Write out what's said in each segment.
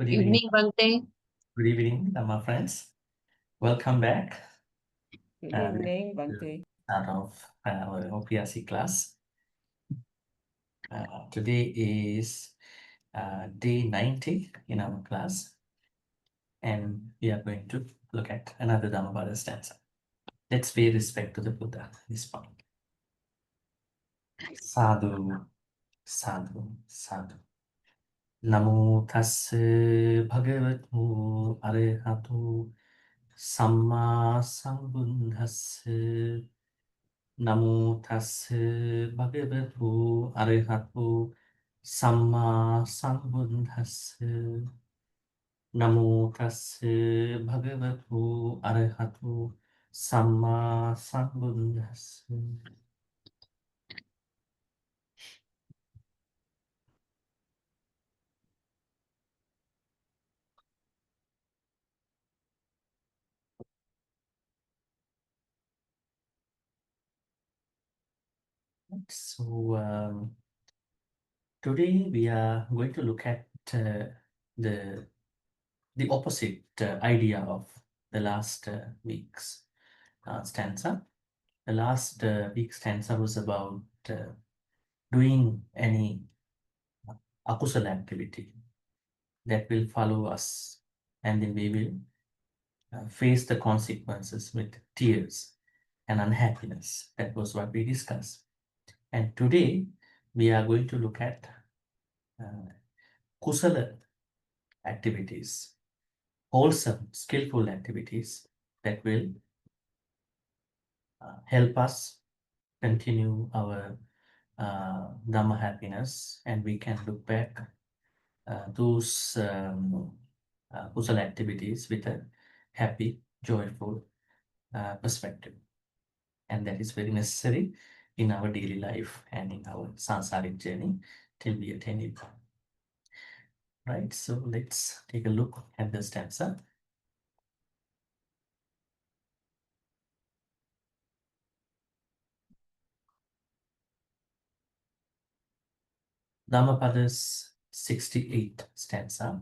Good Evening, Bhante. Good evening, my friends. Welcome back. Good evening, Bhante. Out of our OPRC class. Today is day 90 in our class, and we are going to look at another Dhammapada stanza. Let's pay respect to the Buddha this point. Sadhu, sadhu, sadhu. Namo tassa bhagavato arahato samma sambuddhassa. Namo tassa bhagavato arahato samma sambuddhassa. Namo tassa bhagavato arahato samma sambuddhassa. So today we are going to look at the opposite idea of the last week's stanza. The last week's stanza was about doing any akusala activity that will follow us, and then we will face the consequences with tears and unhappiness. That was what we discussed. And today we are going to look at kusala activities, wholesome, skillful activities that will help us continue our Dhamma happiness, and we can look back those kusala activities with a happy, joyful perspective. And that is very necessary in our daily life and in our sansaric journey till we attain it. Right, so let's take a look at the stanza. Dhammapada's 68th stanza.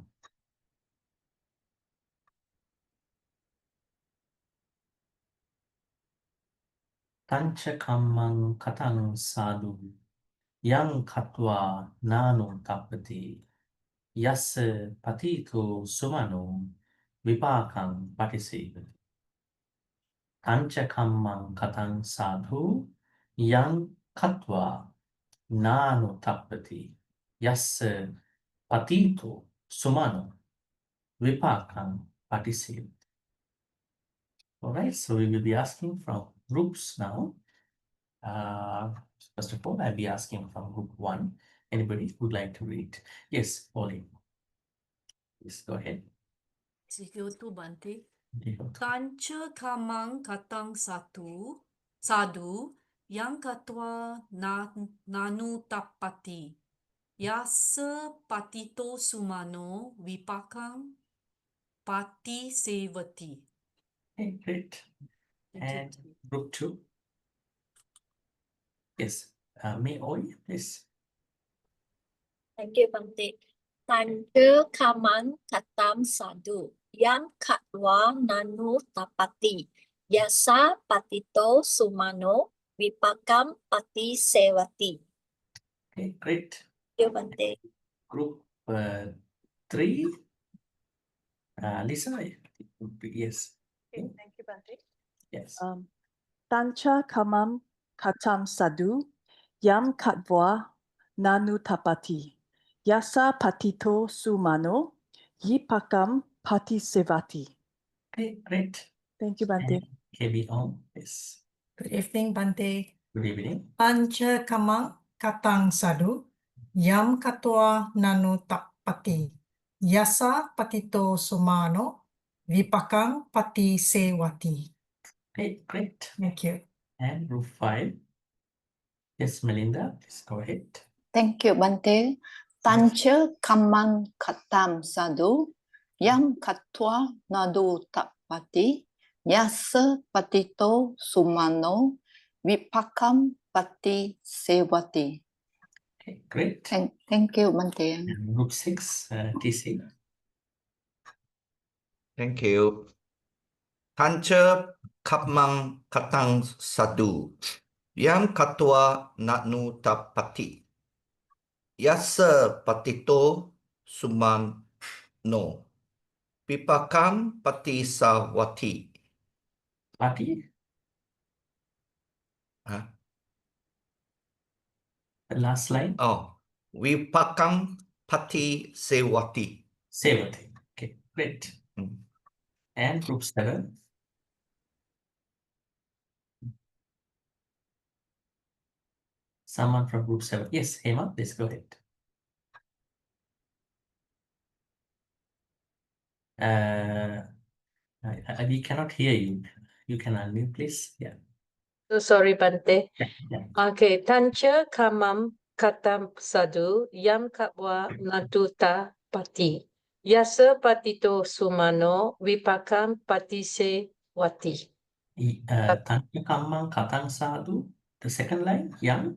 Tancha kammang katang sadhu yang katva nano tapati yassa patito sumano vipakang patiseva. Tancha kammang katang sadhu yang katva nano tapati yassa patito sumano vipakang patiseva. All right, so we will be asking from groups now. First of all, I'll be asking from group 1. Anybody would like to read? Yes, Pauline. Please go ahead. Sikiutu Bhante. Dihotu. Tancha kamang katang sadu yang katwa nanu tapati yasa patito sumano vipakang pati sevati. Okay, great. And group 2. Yes, May Oi, please. Thank you, Bhante. Tancha kamang katam sadhu yang katwa nanu tapati yasa patito sumano vipakam pati sevati. Okay, great. Thank you, Bhante. Group 3. Lisa, yes. Okay, thank you, Bhante. Yes. Tancha kamam katam sadhu yam katva nanu tapati yasa patito sumano yipakam pati sevati. Okay, great. Thank you, Bhante. And KB on, yes. Good evening, Bhante. Good evening. Pancha kamang katang sadhu yam katwa nanu tapati yasa patito sumano vipakang pati sewati. Okay, great. Thank you. And group 5. Yes, Melinda, please go ahead. Thank you, Bhante. Tancha kamang katam sadhu yam katwa nadu tapati yasa patito sumano vipakam pati sevati. Okay, great. Thank you, Bhante. And group 6, TC. Thank you. Tanca kapmang katang sadu. Yang katua natnu tapati. Yasa patito suman no. Pipakam pati sawati. Pati, Huh? the last line. Oh, Vipakam pati sewati. Sevati. Okay, great. Hmm. And group 7. Someone from group 7. Yes, Hema, please go ahead. We cannot hear you. You can unmute, please. Yeah. So sorry, Bhante. Yeah. Okay, tancha kamam katam sadu yam kapwa natuta pati. Yasa patito sumano vipakam patise wati. Tanka kamang katang sadu. The second line, yang.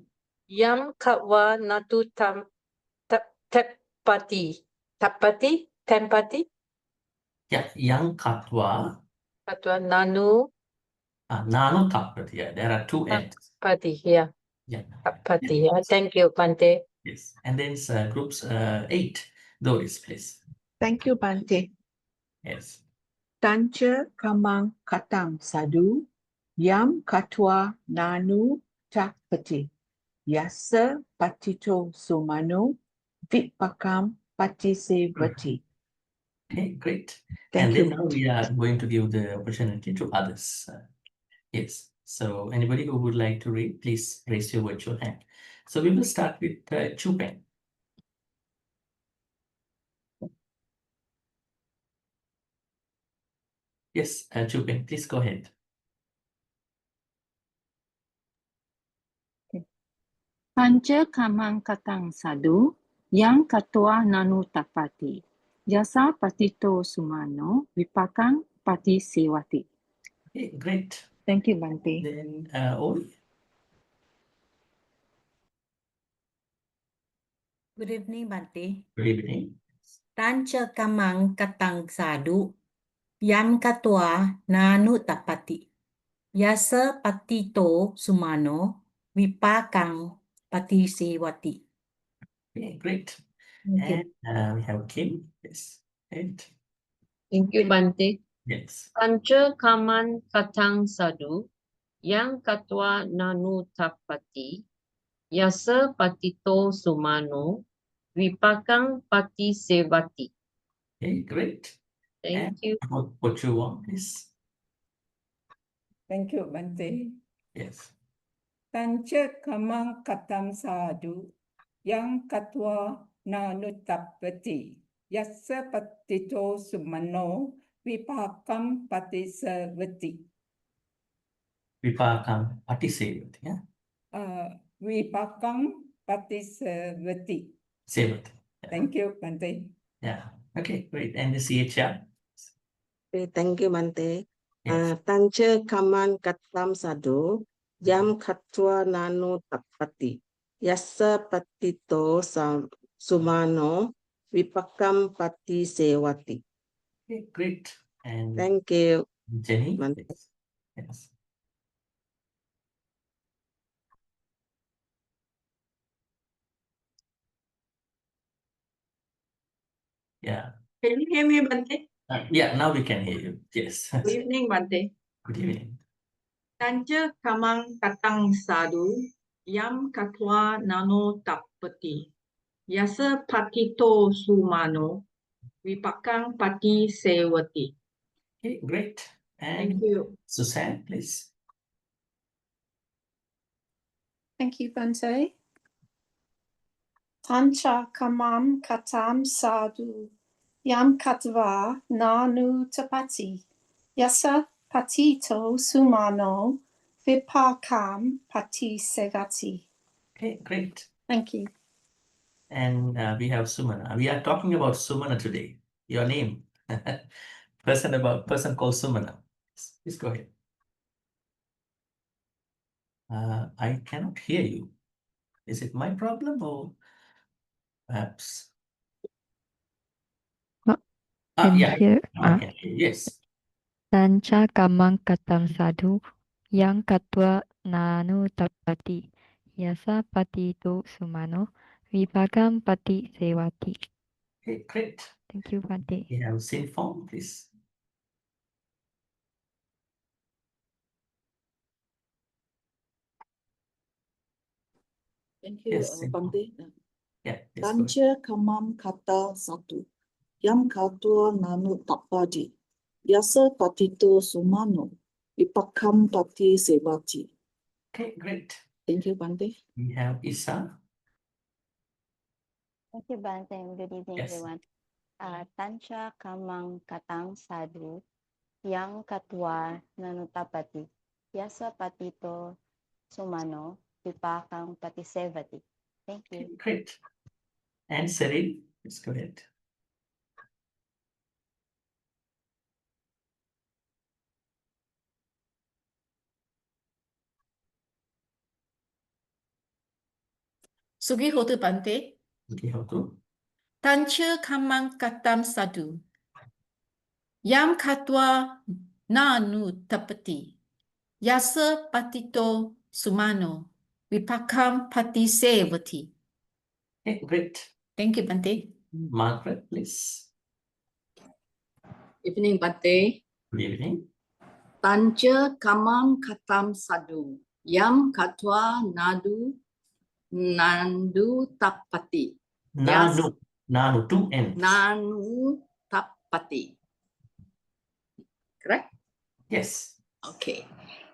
Yam kapwa natutam tepati. Tapati? Tempati? Yeah, yang katwa. Patwa nanu Nano tapati. Yeah, there are two N's. pati. Yeah, Yeah. pati. Thank you, Bhante. Yes. And then groups 8. Doris, please. Thank you, Bhante. Yes. Tancha kamang katang sadu, yam katwa nanu tapati, yasa patito sumano, vipakam patise vati. Okay, great. Thank And you, then now we are going to give the opportunity to others. Yes. So anybody who would like to read, please raise your virtual hand. So we will start with Chupen. Yes, Chupen, please go ahead. Panca kamang katang sadu, yang katua nanu tapati. Yasa patito sumano, vipakang pati sewati. Okay, great. Thank you, Bhante. Then Ori. Good evening, Bhante. Good evening. Tanca kamang katang sadu, yam katua nanu tapati. Yasa patito sumano, vipakang pati sewati. Okay, great. Thank you. And we have Kim. Yes. And Thank you, Bhante. yes. Panca kaman katang sadu, yang katwa nanu tapati, yasa patito sumano, vipakang pati sevati. Okay, great. Thank you. What you want, please. Thank you, Bhante. Yes. Tanca kamang katam sadu, yang katwa nanu tapati, yasa patito sumano, vipakam patisavati. Vipakam patisevati. Yeah. Vipakam patisavati. Sevati. Yeah. Thank you, Bhante. Yeah. Okay, great. And the CHR. Okay, thank you, Bhante. Yes. Tanca kaman katam sadu, yam katwa nanu tapati. Yasa patito sumano, vipakam pati sewati. Okay, great. And Thank you, Jenny. Bhante. Yes. Yes. Yeah. Can you hear me, Bhante? Yeah, now we can hear you. Yes. Good evening, Bhante. Good evening. Tanca kamang katang sadu, yam katwa nano tapati. Yasa patito sumano, vipakang pati sewati. Okay, great. Thank And you. Suzanne, please. Thank you, Bhante. Tancha kamam katam sadhu, yam katva nanu tapati, yasa patito sumano, vipakam pati segati. Okay, great. Thank you. And we have Sumana. We are talking about Sumana today. Your name. person called Sumana. Please go ahead. I cannot hear you. Is it my problem or perhaps? Yeah, Here, I can hear. Yes. Tancha kamang katang sadhu yang katwa nanu tapati yasa pati to sumano vipagam pati sewati. Okay, great. Thank you, Bhante. We have seen form, please. Thank you, Yes, Bhante. Yeah, yes, go ahead. Tancha kamam kata satu, yam katua nanu tapadi, yasa patito sumano, vipakam pati sewati. Okay, great. Thank you, Bhante. We have Isa. Thank you, Bhante, and good evening, Yes. everyone. Tancha kamang katang sadhu yang katwa nanutapati yasa patito sumano vipakang patisevati. Thank you. Okay, great. And Cyril, let's go ahead. Sugihotu Bhante. Okay, how to? Tancha kamang katam sadu. Yam katwa nanu tapati. Yasa patito sumano. Vipakam pati sevati. Okay, great. Thank you, Bhante. Margaret, please. Evening, Bhante. Good evening. Tancha kamam katam sadu. Yam katwa nandu tapati. Nanu, Nanu, two N's. Nanu tapati. Correct? Yes. Okay.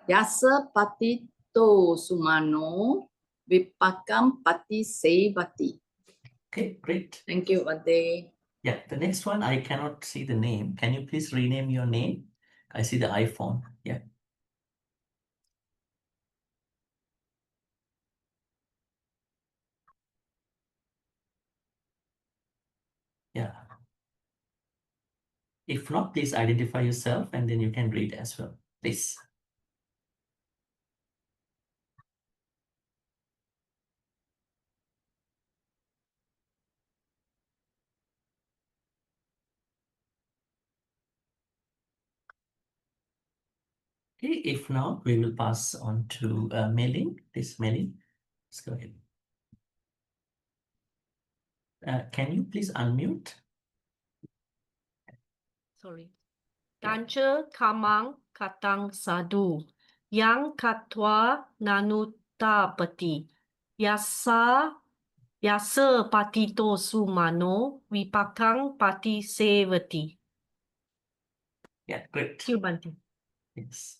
Yasa patito sumano vipakam pati sevati. Okay, great. Thank you, Bhante. Yeah, the next one, I cannot see the name. Can you please rename your name? I see the iPhone. Yeah. Yeah. If not, please identify yourself and then you can read as well. Please. Okay, if not, we will pass on to Melin. Please, Melin, let's go ahead. Can you please unmute? Sorry. Tancha kamang katang sadhu yang katwa nanutapati yasa patito sumano vipakang pati sevati. Yeah, great. Thank you, Bhante. Yes.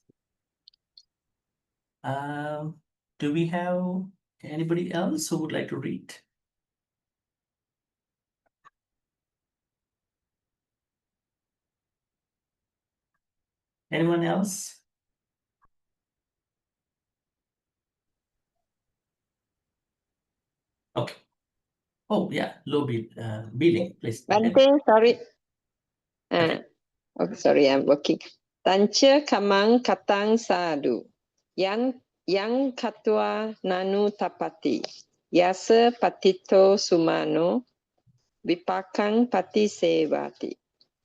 Do we have anybody else who would like to read? Anyone else? Okay. Oh, yeah, low billing, please. Bhante, sorry. Okay. Oh, sorry, I'm working. Tancha kamang katang sadhu. Yang katwa nanu tapati. Yasa patito sumano. Vipakang pati sevati.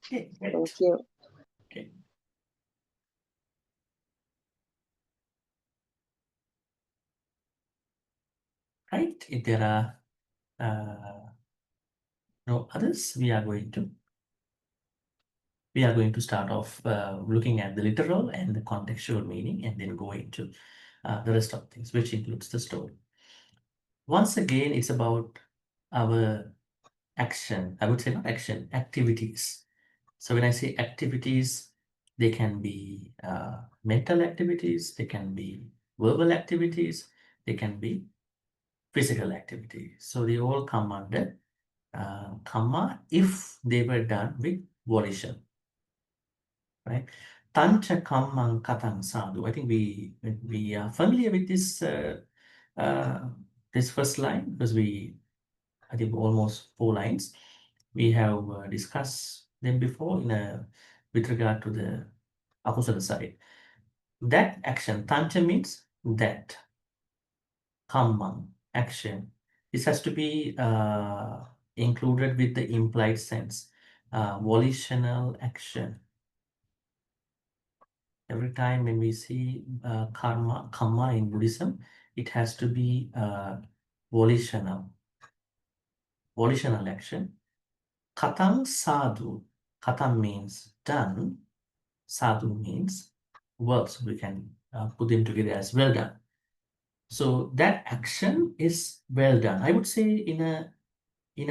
Okay, great. Thank you. Okay. Right. If there are no others, we are going to start off looking at the literal and the contextual meaning and then go into the rest of things, which includes the story. Once again, it's about our action. I would say not action, activities. So when I say activities, they can be mental activities, they can be verbal activities, they can be physical activities. So they all come under karma if they were done with volition. Right? Tancha kammang katang sadhu. I think we are familiar with this this first line because I think almost 4 lines. We have discussed them before with regard to the akusala side. That action, tancha means that. Kammang, action. This has to be included with the implied sense. volitional action. Every time when we see karma in Buddhism, it has to be volitional action. Katang sadhu. Katang means done. Sadhu means verbs. We can put them together as well done. So that action is well done. I would say in a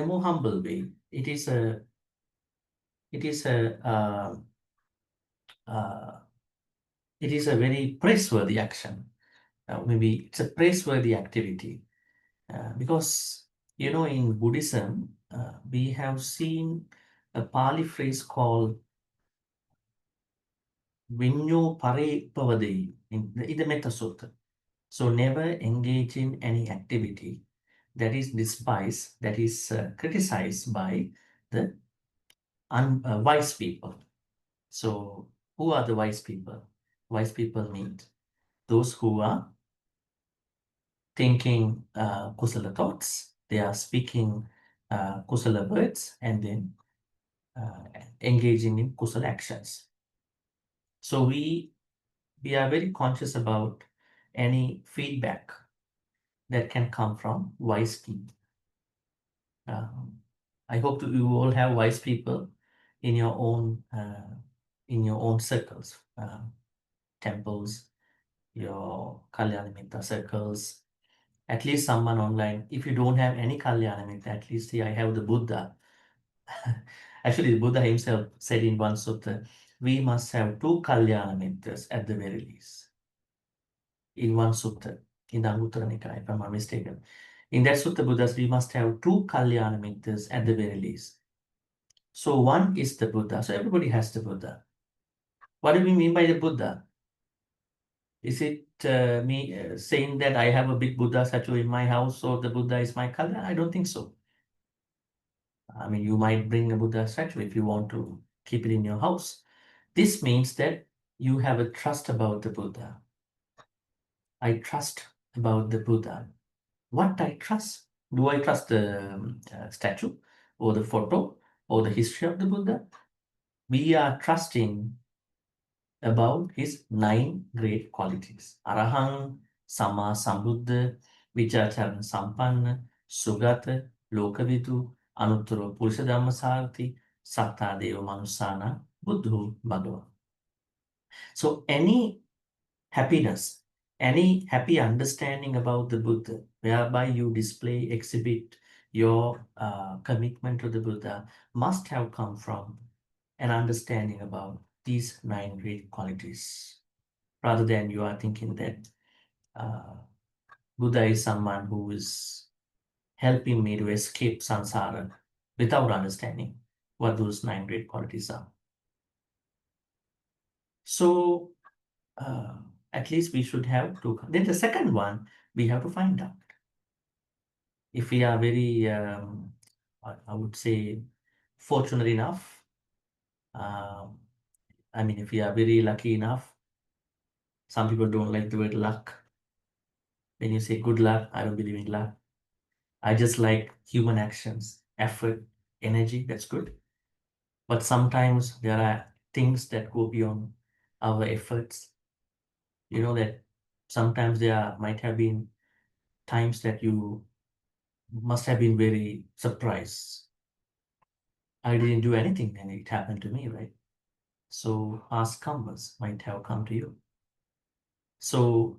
more humble way. It is a very praiseworthy action. Maybe it's a praiseworthy activity because in Buddhism we have seen a Pali phrase called Vinyo Pare Pavadei in the Patisota. So never engage in any activity that is despised, that is criticized by the wise people. So who are the wise people? Wise people mean those who are thinking kusala thoughts, they are speaking kusala words, and then engaging in kusala actions. So we are very conscious about any feedback that can come from wise people. I hope you all have wise people in your own circles, temples, your Kalyanamitta circles, at least someone online. If you don't have any Kalyanamitta, at least I have the Buddha. Actually, the Buddha himself said in one sutta, we must have 2 Kalyanamittras at the very least. In one sutta, in the Anguttara Nikaya, if I'm not mistaken. In that sutta, Buddha says we must have 2 Kalyanamittras at the very least. So one is the Buddha. So everybody has the Buddha. What do we mean by the Buddha? Is it me saying that I have a big Buddha statue in my house, so the Buddha is my Kalyan? I don't think so. I mean, you might bring a Buddha statue if you want to keep it in your house. This means that you have a trust about the Buddha. I trust about the Buddha. What I trust? Do I trust the statue or the photo or the history of the Buddha? We are trusting about his 9 great qualities. Arahang, Sama Sambuddha, Vichacharan Sampanna, Sugata, Lokavidu, Anuttara Purusha Dhammasarthi, Satta Deva Manusana, Buddhu Bhagava. So any happiness, any happy understanding about the Buddha, whereby you display, exhibit your commitment to the Buddha, must have come from an understanding about these 9 great qualities, rather than you are thinking that Buddha is someone who is helping me to escape samsara without understanding what those 9 great qualities are. So at least we should have 2. Then the second one, we have to find out. If we are very, I would say, fortunate enough, I mean, if we are very lucky enough, some people don't like the word luck. When you say good luck, I don't believe in luck. I just like human actions, effort, energy, that's good. But sometimes there are things that go beyond our efforts. You know that sometimes there might have been times that you must have been very surprised. I didn't do anything and it happened to me, right? So past karmas might have come to you. So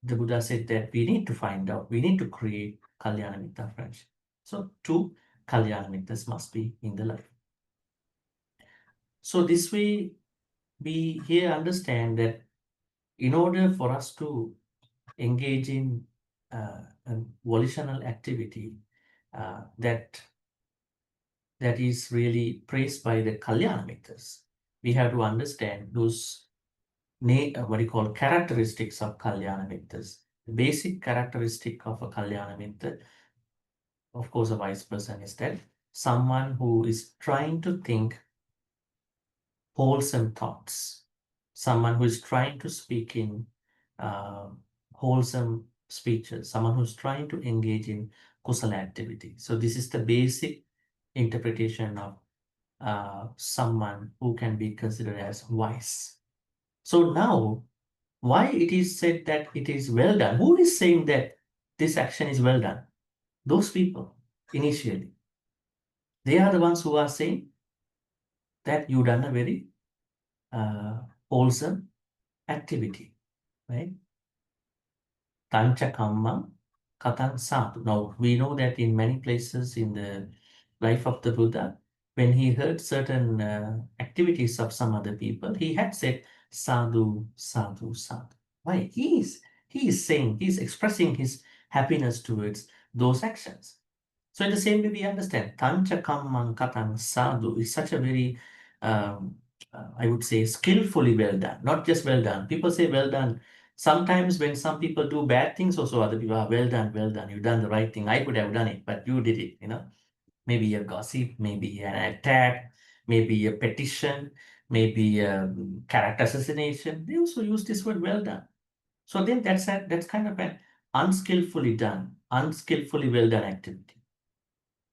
the Buddha said that we need to find out, we need to create Kalyanamitta friendship. So 2 Kalyanamitas must be in the life. So this way, we here understand that in order for us to engage in a volitional activity that is really praised by the Kalyanamitas, we have to understand those characteristics of Kalyanamitas. The basic characteristic of a Kalyanamitta, of course, a wise person, is that someone who is trying to think wholesome thoughts, someone who is trying to speak in wholesome speeches, someone who's trying to engage in kusala activity. So this is the basic interpretation of someone who can be considered as wise. So now, why it is said that it is well done? Who is saying that this action is well done? Those people, initially. They are the ones who are saying that you done a very wholesome activity, right? Tancha kamma katan sadhu. Now, we know that in many places in the life of the Buddha, when he heard certain activities of some other people, he had said sadhu, sadhu, sadhu. Why? He is saying, he is expressing his happiness towards those actions. So in the same way, we understand tancha kammang katang sadhu is such a very, I would say, skillfully well done, not just well done. People say well done. Sometimes when some people do bad things, also other people are well done, you've done the right thing. I could have done it, but you did it, you know. Maybe a gossip, maybe an attack, maybe a petition, maybe a character assassination. They also use this word well done. So then that's kind of an unskillfully well done activity.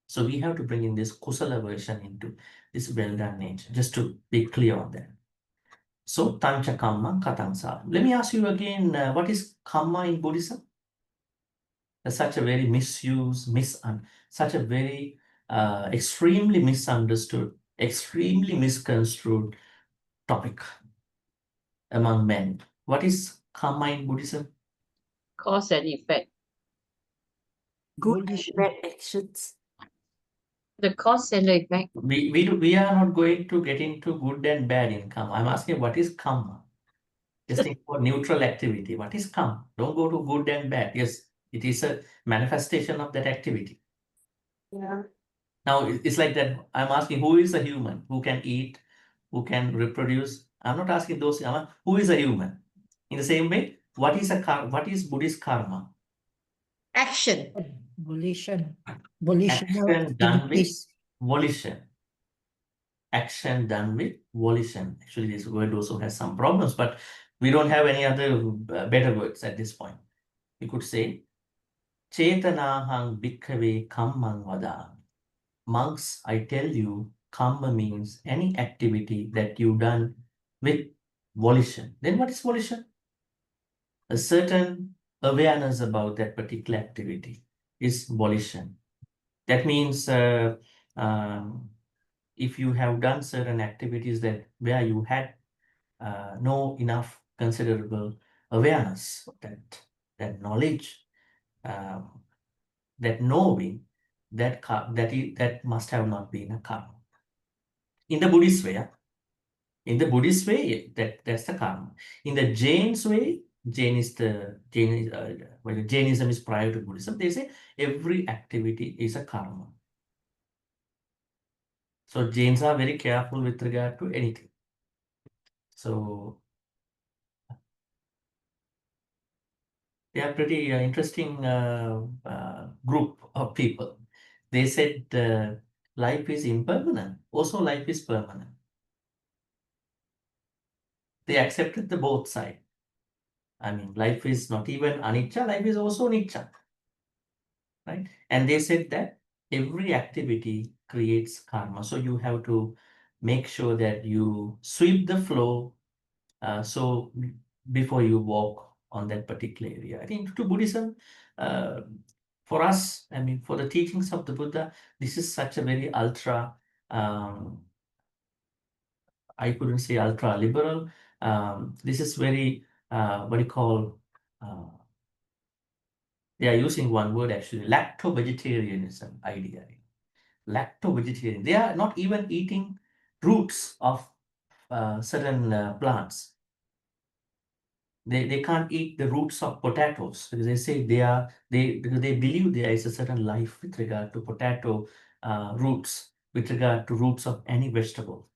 So we have to bring in this kusala version into this well done nature, just to be clear on that. So tancha kamma katang sadhu. Let me ask you again, what is kamma in Buddhism? That's such a very misused, such a very extremely misunderstood, extremely misconstrued topic among men. What is karma in Buddhism? Cause and effect. Good and bad actions. The cause and the effect. We are not going to get into good and bad in karma. I'm asking what is karma? Just think for neutral activity. What is karma? Don't go to good and bad. Yes, it is a manifestation of that activity. Yeah. Now, it's like that. I'm asking who is a human who can eat, who can reproduce. I'm not asking those. Who is a human? In the same way, what is Buddhist karma? Action. Volitional Action done with activities. volition. Action done with volition. Actually, this word also has some problems, but we don't have any other better words at this point. We could say, Chetanahang bhikkhave kammang vadami. Monks, I tell you, karma means any activity that you've done with volition. Then what is volition? A certain awareness about that particular activity is volition. That means if you have done certain activities where you had no enough considerable awareness, that knowledge, that knowing, that must have not been a karma. In the Buddhist way, that's the karma. In the Jain's way, Jainism is prior to Buddhism. They say every activity is a karma. So Jains are very careful with regard to anything. So they are pretty interesting group of people. They said life is impermanent. Also, life is permanent. They accepted the both sides. I mean, life is not even anicca, life is also nicca. Right? And they said that every activity creates karma. So you have to make sure that you sweep the flow so before you walk on that particular area. I think to Buddhism, for us, I mean, for the teachings of the Buddha, this is such a very ultra, I couldn't say ultra liberal. This is very, what do you call, they are using one word actually, lacto-vegetarianism idea. Lacto-vegetarian. They are not even eating roots of certain plants. They can't eat the roots of potatoes because they say because they believe there is a certain life with regard to potato roots, with regard to roots of any vegetable.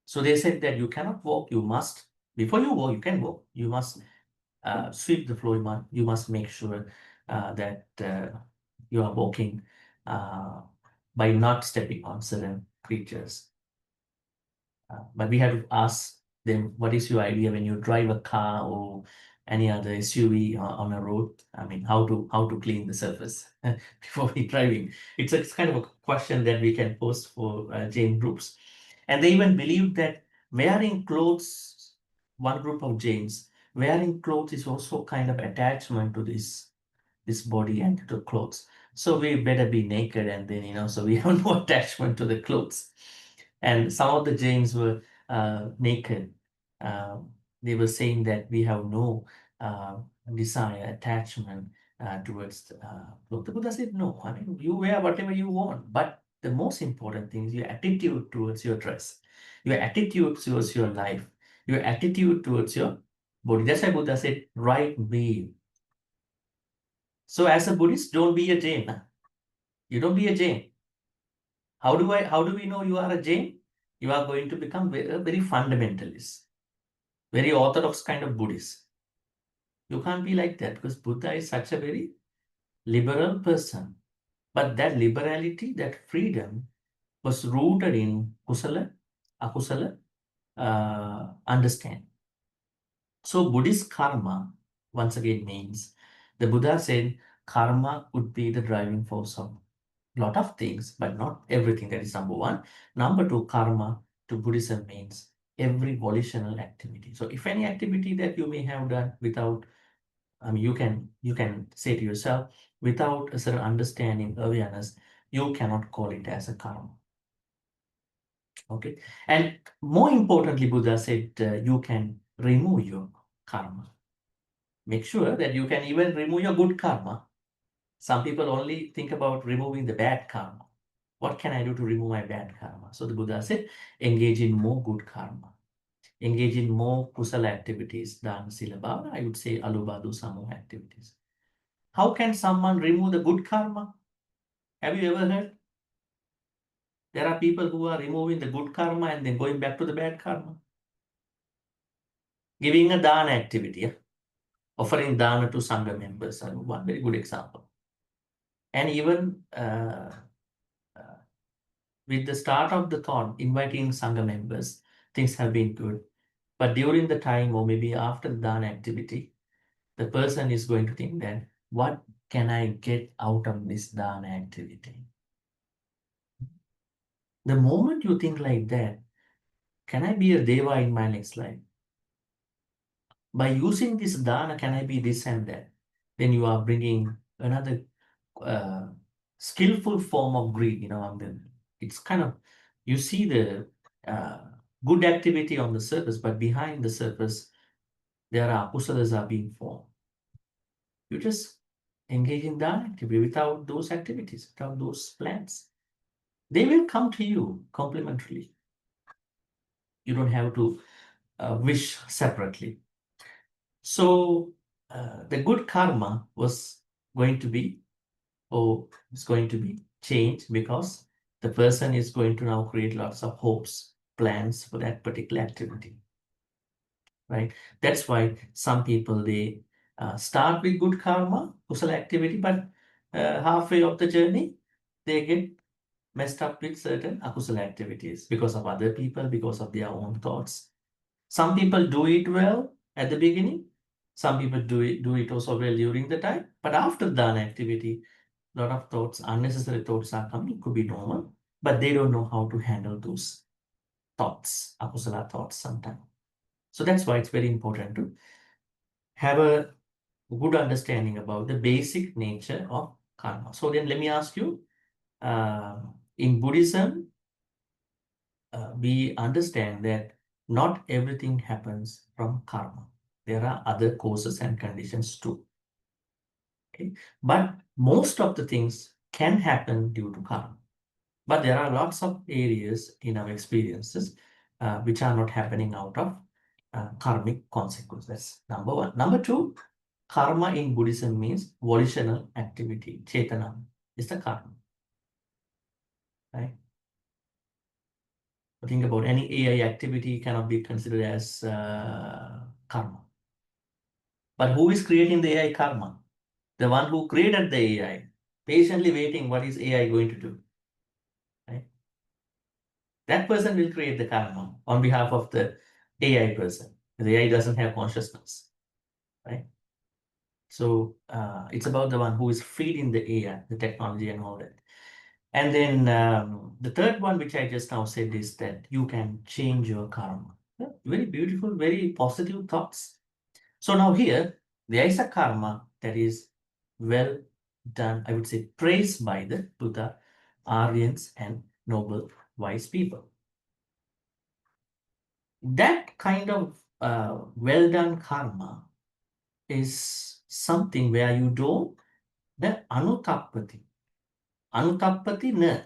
So they said that you cannot walk, you must, before you walk, you can walk, you must sweep the floor, you must make sure that you are walking by not stepping on certain creatures. But we have to ask them, what is your idea when you drive a car or any other SUV on a road. I mean, how to clean the surface before we driving. It's kind of a question that we can post for Jain groups, and they even believe that wearing clothes. One group of Jains, wearing clothes is also kind of attachment to this body and to clothes. So we better be naked, and then so we have no attachment to the clothes. And some of the Jains were naked. They were saying that we have no desire, attachment towards clothes. The Buddha said, no, I mean, you wear whatever you want, but the most important thing is your attitude towards your dress, your attitude towards your life, your attitude towards your body. That's why Buddha said, right way. So as a Buddhist, don't be a Jain. You don't be a Jain. How do we know you are a Jain? You are going to become very fundamentalist, very orthodox kind of Buddhist. You can't be like that because Buddha is such a very liberal person. But that liberality, that freedom was rooted in kusala, akusala understanding. So Buddhist karma, once again, means the Buddha said karma would be the driving force of a lot of things, but not everything. That is number one. Number two, karma to Buddhism means every volitional activity. So if any activity that you may have done without, I mean, you can say to yourself, without a certain understanding, awareness, you cannot call it as a karma. Okay. And more importantly, Buddha said you can remove your karma. Make sure that you can even remove your good karma. Some people only think about removing the bad karma. What can I do to remove my bad karma? So the Buddha said, engage in more good karma. Engage in more kusala activities than sila bhavana. I would say alubadu samu activities. How can someone remove the good karma? Have you ever heard? There are people who are removing the good karma and then going back to the bad karma. Giving a dana activity, yeah? Offering dana to Sangha members, one very good example. And even with the start of the thought, inviting Sangha members, things have been good. But during the time or maybe after the dana activity, the person is going to think that, what can I get out of this dana activity? The moment you think like that, can I be a deva in my next life? By using this dana, can I be this and that? Then you are bringing another skillful form of greed. It's kind of, you see the good activity on the surface, but behind the surface, there are kusalas are being formed. You just engage in dana activity without those activities, without those plans. They will come to you complementarily. You don't have to wish separately. So the good karma was going to be, it's going to be changed because the person is going to now create lots of hopes, plans for that particular activity, right? That's why some people, they start with good karma, kusala activity, but halfway of the journey, they get messed up with certain akusala activities because of other people, because of their own thoughts. Some people do it well at the beginning. Some people do it also well during the time. But after dana activity, a lot of thoughts, unnecessary thoughts are coming. It could be normal, but they don't know how to handle those thoughts, akusala thoughts sometimes. So that's why it's very important to have a good understanding about the basic nature of karma. So then let me ask you, in Buddhism, we understand that not everything happens from karma. There are other causes and conditions too. Okay? But most of the things can happen due to karma. But there are lots of areas in our experiences which are not happening out of karmic consequences. That's number one. Number two, karma in Buddhism means volitional activity. Chetana is the karma. Right? Think about any AI activity cannot be considered as karma. But who is creating the AI karma? The one who created the AI, patiently waiting what is AI going to do. Right? That person will create the karma on behalf of the AI person. The AI doesn't have consciousness. right? So it's about the one who is feeding the AI, the technology and all that. And then the third one, which I just now said, is that you can change your karma. Yeah, very beautiful, very positive thoughts. So now here, there is a karma that is well done, I would say, praised by the Buddha, Aryans, and noble, wise people. That kind of well done karma is something where you don't, the anuttappati. Anuttappati na.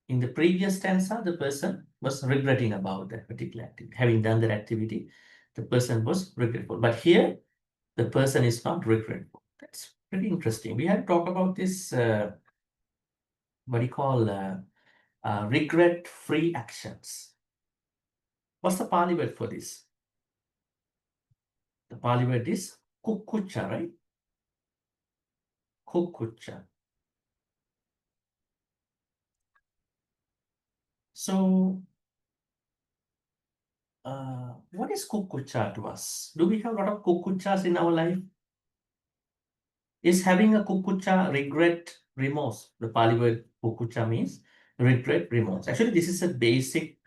In the previous stanza, the person was regretting about that particular activity. Having done that activity, the person was regretful. But here, the person is not regretful. That's pretty interesting. We had talked about this, what do you call, regret-free actions. What's the Pali word for this? The Pali word is kukucha, right? Kukucha. So, what is kukucha to us? Do we have a lot of kukuchas in our life? Is having a kukucha regret, remorse? The Pali word kukucha means regret, remorse. Actually, this is a basic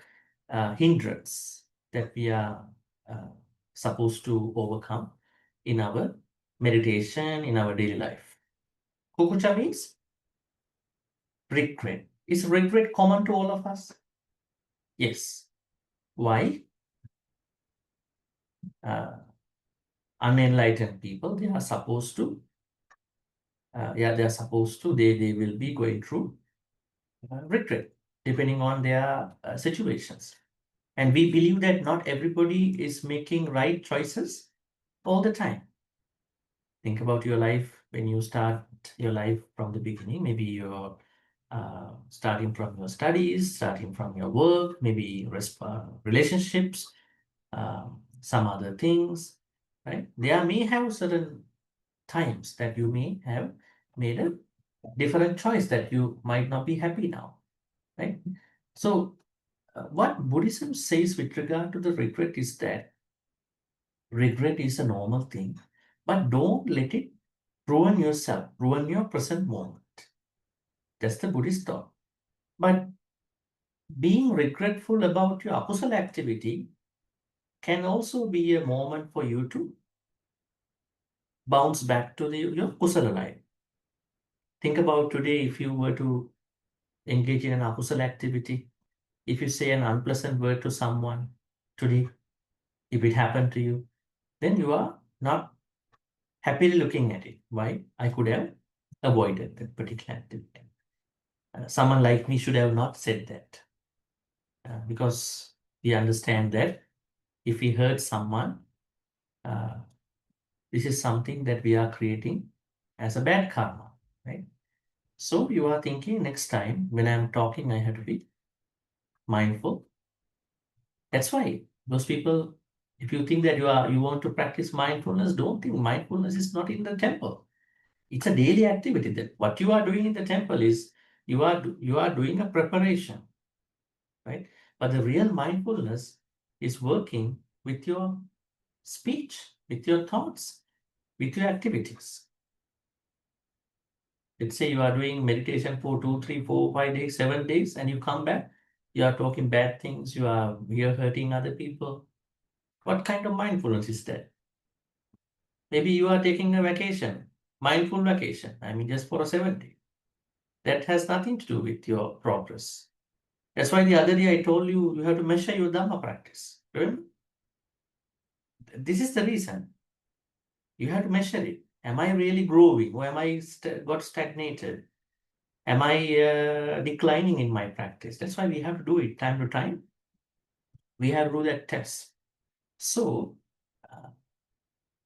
hindrance that we are supposed to overcome in our meditation, in our daily life. Kukucha means regret. Is regret common to all of us? Yes. Why? Unenlightened people, they are supposed to, they will be going through regret, depending on their situations. And we believe that not everybody is making right choices all the time. Think about your life when you start your life from the beginning. Maybe you're starting from your studies, starting from your work, maybe relationships, some other things, right? There may have certain times that you may have made a different choice that you might not be happy now, right? So what Buddhism says with regard to the regret is that regret is a normal thing, but don't let it ruin yourself, ruin your present moment. That's the Buddhist thought. But being regretful about your akusala activity can also be a moment for you to bounce back to your kusala life. Think about today, if you were to engage in an akusala activity, if you say an unpleasant word to someone today, if it happened to you, then you are not happily looking at it. Why? I could have avoided that particular activity. Someone like me should have not said that. Because we understand that if we hurt someone, this is something that we are creating as a bad karma, right? So you are thinking next time when I'm talking, I have to be mindful. That's why those people, if you think that you want to practice mindfulness, don't think mindfulness is not in the temple. It's a daily activity. That what you are doing in the temple is you are doing a preparation, right? But the real mindfulness is working with your speech, with your thoughts, with your activities. Let's say you are doing meditation for 2, 3, 4, 5 days, 7 days, and you come back, you are talking bad things, you are hurting other people. What kind of mindfulness is that? Maybe you are taking a vacation, mindful vacation, I mean just for a 7 day. That has nothing to do with your progress. That's why the other day I told you, you have to measure your Dhamma practice. Remember? This is the reason. You have to measure it. Am I really growing, or am I got stagnated? Am I declining in my practice? That's why we have to do it time to time. We have to do that test. So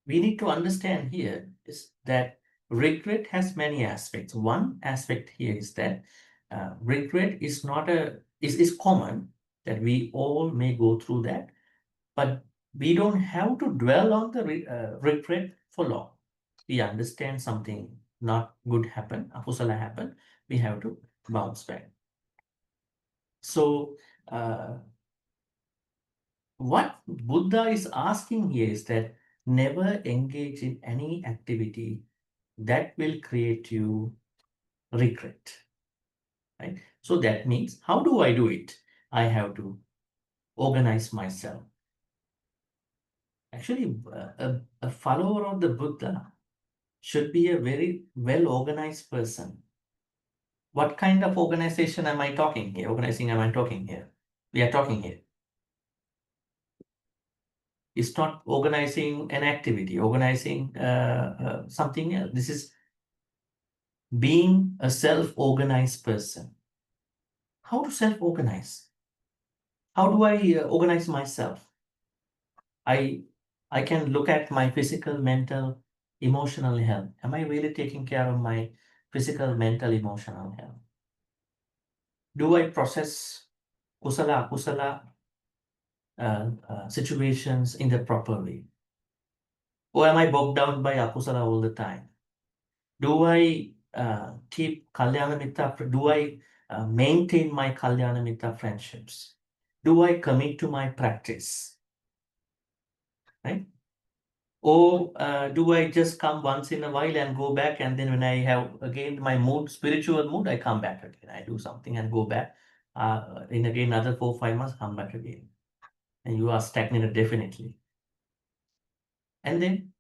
we need to understand here is that regret has many aspects. One aspect here is that regret is not is common, that we all may go through that, but we don't have to dwell on the regret for long. We understand something not good happened, akusala happened, we have to bounce back. So what Buddha is asking here is that never engage in any activity that will create you regret. Right? So that means, how do I do it? I have to organize myself. Actually, a follower of the Buddha should be a very well-organized person. What kind of organization am I talking here? Organizing am I talking here? We are talking here. It's not organizing an activity, organizing something else. This is being a self-organized person. How to self-organize? How do I organize myself? I can look at my physical, mental, emotional health. Am I really taking care of my physical, mental, emotional health? Do I process kusala, akusala situations in the proper way? Or am I bogged down by akusala all the time? Do I keep kalyana mitra? Do I maintain my kalyana mitra friendships? Do I commit to my practice? Right? Or do I just come once in a while and go back, and then when I have again my mood, spiritual mood, I come back again. I do something and go back. In again another 4-5 months, come back again. And you are stagnated definitely. And then,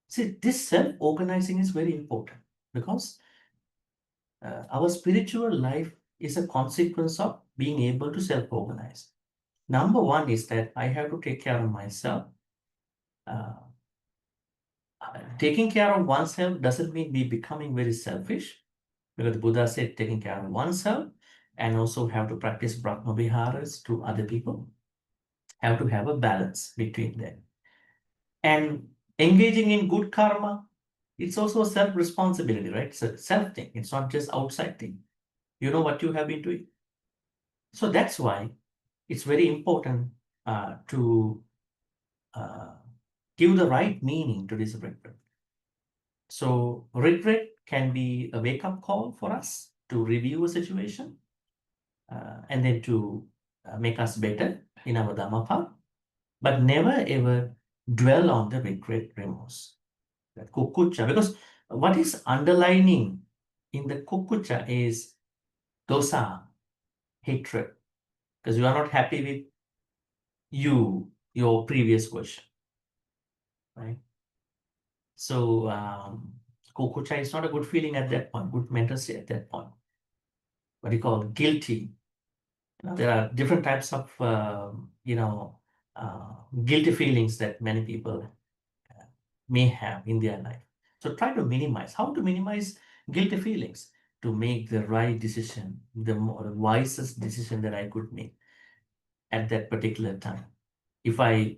see, this self-organizing is very important, because our spiritual life is a consequence of being able to self-organize. Number one is that I have to take care of myself. Taking care of oneself doesn't mean me becoming very selfish, because the Buddha said taking care of oneself and also have to practice Brahma Viharas to other people. Have to have a balance between them. And engaging in good karma, it's also a self-responsibility, right? It's a self thing. It's not just outside thing. You know what you have been doing. So that's why it's very important to give the right meaning to this regret. So regret can be a wake-up call for us to review a situation and then to make us better in our Dhammapada, but never ever dwell on the regret, remorse, that kukucha. Because what is underlining in the kukucha is dosa, hatred, because you are not happy with your previous version, right? So kukucha is not a good feeling at that point, good mental state at that point. What you call guilty. There are different types of guilty feelings that many people may have in their life. So try to minimize. How to minimize guilty feelings? To make the right decision, the wisest decision that I could make at that particular time. If I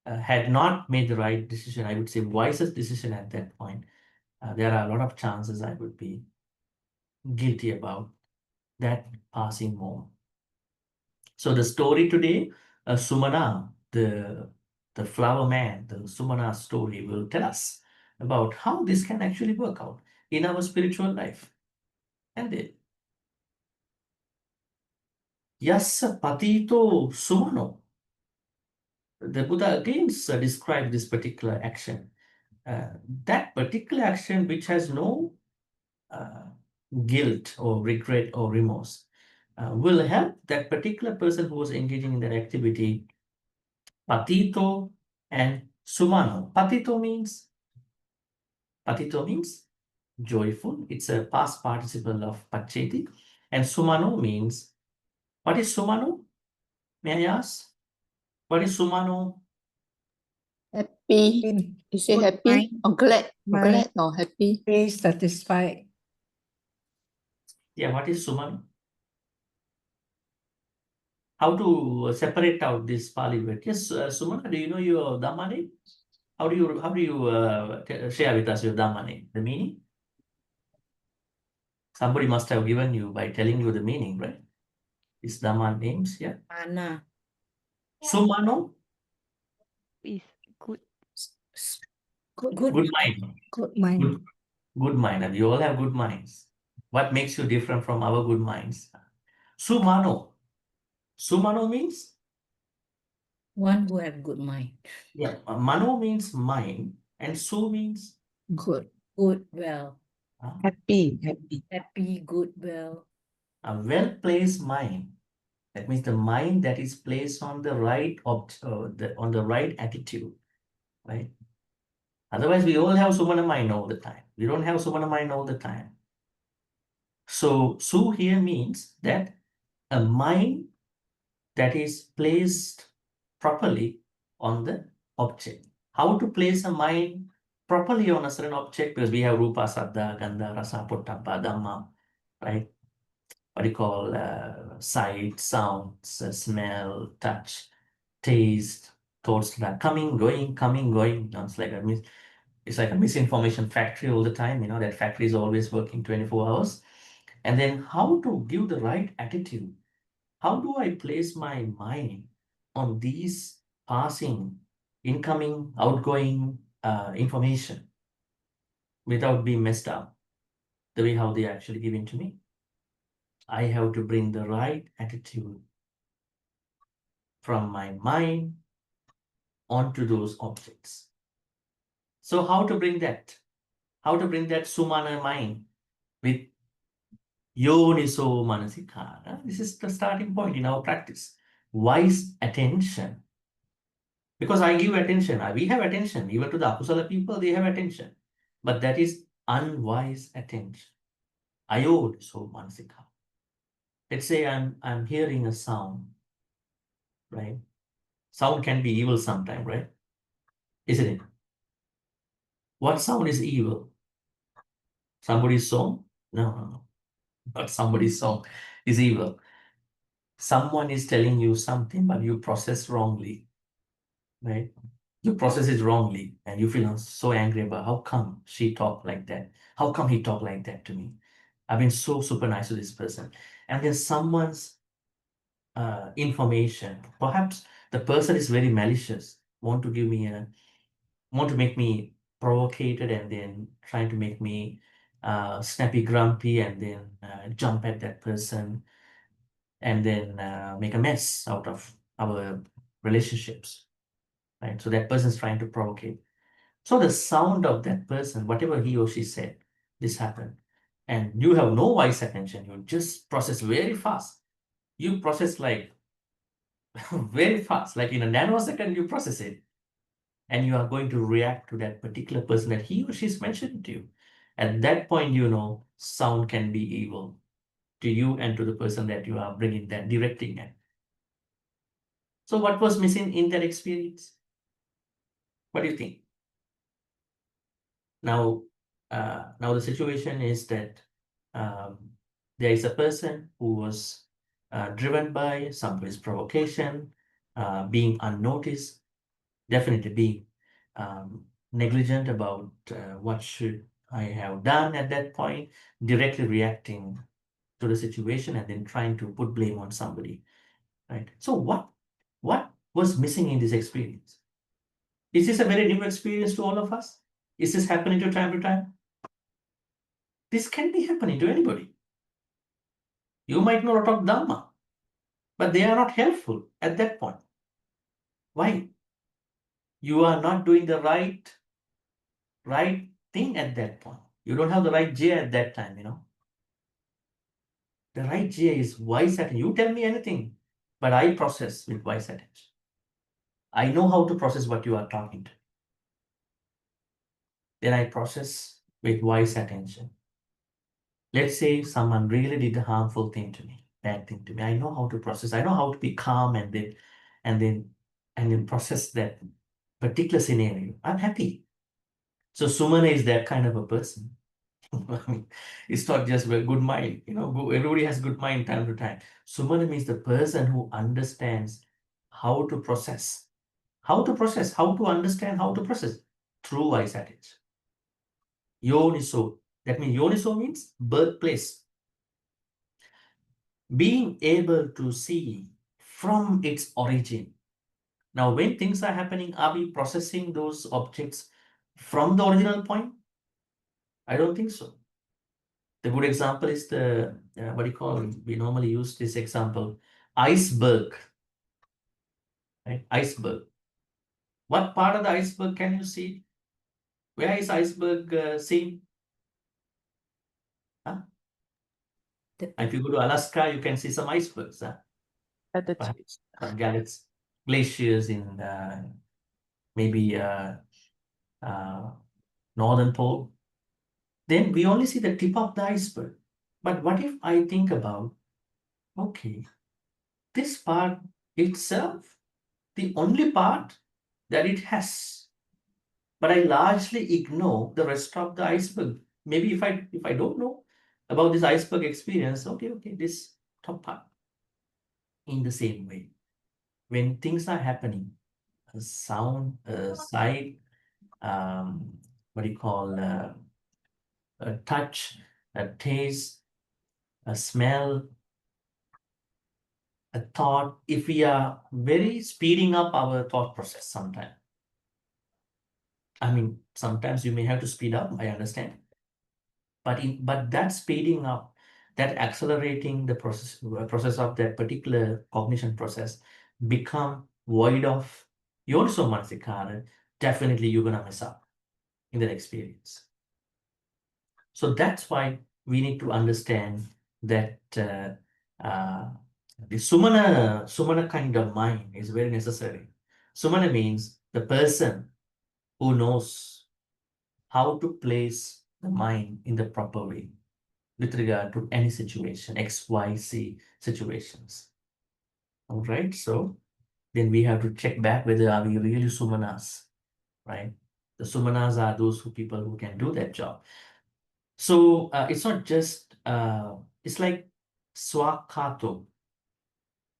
had not made the right decision, I would say wisest decision at that point, there are a lot of chances I would be guilty about that passing moment. So the story today, Sumana, the flower man, the Sumana story will tell us about how this can actually work out in our spiritual life. And then, Yassa Patito Sumano. The Buddha again described this particular action. That particular action which has no guilt or regret or remorse will help that particular person who was engaging in that activity, Patito and Sumano. Patito means joyful. It's a past participle of Pacheti. And Sumano means, what is Sumano? May I ask? What is Sumano? Happy. Is it happy or glad? Glad or happy? Be satisfied. Yeah, what is Sumano? How to separate out this Pali word? Yes, Sumana, do you know your Dhamma name? How do you share with us your Dhamma name, the meaning? Somebody must have given you by telling you the meaning, right? These Dhamma names, yeah. Mana. Sumano? Is good. Good mind. Good mind. Good mind. And you all have good minds. What makes you different from our good minds? Sumano. Sumano means One who have good mind. Yeah, mano means mind and su means Good. Good, well. Happy. Happy, good, well. a well-placed mind. That means the mind that is placed on the right on the right attitude, right? Otherwise, we all have sumana mind all the time. We don't have sumana mind all the time. So su here means that a mind that is placed properly on the object. How to place a mind properly on a certain object? Because we have rupa, saddha, gandha, rasa, pottabha, dhamma, right? What do you call sight, sounds, smell, touch, taste, thoughts that are coming, going, coming, going. It's like a misinformation factory all the time. That factory is always working 24 hours. And then how to give the right attitude? How do I place my mind on these passing, incoming, outgoing information without being messed up the way how they actually given to me? I have to bring the right attitude from my mind onto those objects. So how to bring that? How to bring that sumana mind with yoniso manasikara? This is the starting point in our practice. Wise attention. Because I give attention, we have attention. Even to the akusala people, they have attention. But that is unwise attention. Ayoniso manasikara. Let's say I'm hearing a sound, right? Sound can be evil sometimes, right? Isn't it? What sound is evil? Somebody's song? No. Not somebody's song is evil. Someone is telling you something, but you process wrongly, right? You process it wrongly, and you feel so angry about how come she talked like that? How come he talked like that to me? I've been so super nice to this person. And then someone's information, perhaps the person is very malicious, want to make me provocated, and then trying to make me snappy, grumpy, and then jump at that person, and then make a mess out of our relationships, right? So that person is trying to provocate. So the sound of that person, whatever he or she said, this happened, and you have no wise attention. You just process very fast. You process like very fast, like in a nanosecond, you process it. And you are going to react to that particular person that he or she is mentioning to you. At that point, sound can be evil to you and to the person that you are bringing that, directing at. So what was missing in that experience? What do you think? Now the situation is that there is a person who was driven by somebody's provocation, being unnoticed, definitely being negligent about what should I have done at that point, directly reacting to the situation and then trying to put blame on somebody, right? So what was missing in this experience? Is this a very new experience to all of us? Is this happening to time? This can be happening to anybody. You might know a lot of Dhamma, but they are not helpful at that point. Why? You are not doing the right thing at that point. You don't have the right J at that time, The right J is wise attention. You tell me anything, but I process with wise attention. I know how to process what you are talking to. Then I process with wise attention. Let's say someone really did a harmful thing to me, bad thing to me. I know how to process. I know how to be calm and then process that particular scenario. I'm happy. So Sumana is that kind of a person. It's not just a good mind. Everybody has good mind time to time. Sumana means the person who understands how to process, how to understand, how to process through wise attention. Yoniso. That means Yoniso means birthplace. Being able to see from its origin. Now, when things are happening, are we processing those objects from the original point? I don't think so. The good example is we normally use this example, iceberg. right? Iceberg. What part of the iceberg can you see? Where is iceberg seen? Huh? If you go to Alaska, you can see some icebergs. Huh? At the Perhaps glaciers in maybe northern pole. Then we only see the tip of the iceberg. But what if I think about, okay, this part itself, the only part that it has, but I largely ignore the rest of the iceberg. Maybe if I don't know about this iceberg experience, okay, this top part. In the same way, when things are happening, a sound, a sight, what do you call, a touch, a taste, a smell, a thought, if we are very speeding up our thought process sometimes. I mean, sometimes you may have to speed up, I understand. But that speeding up, that accelerating the process of that particular cognition process become void of yoniso manasikara, definitely you're gonna mess up in that experience. So that's why we need to understand that the sumana kind of mind is very necessary. Sumana means the person who knows how to place the mind in the proper way with regard to any situation, X, Y, Z situations. All right, so then we have to check back whether are we really sumanas, right? The sumanas are those people who can do that job. So it's not just, it's like swakato,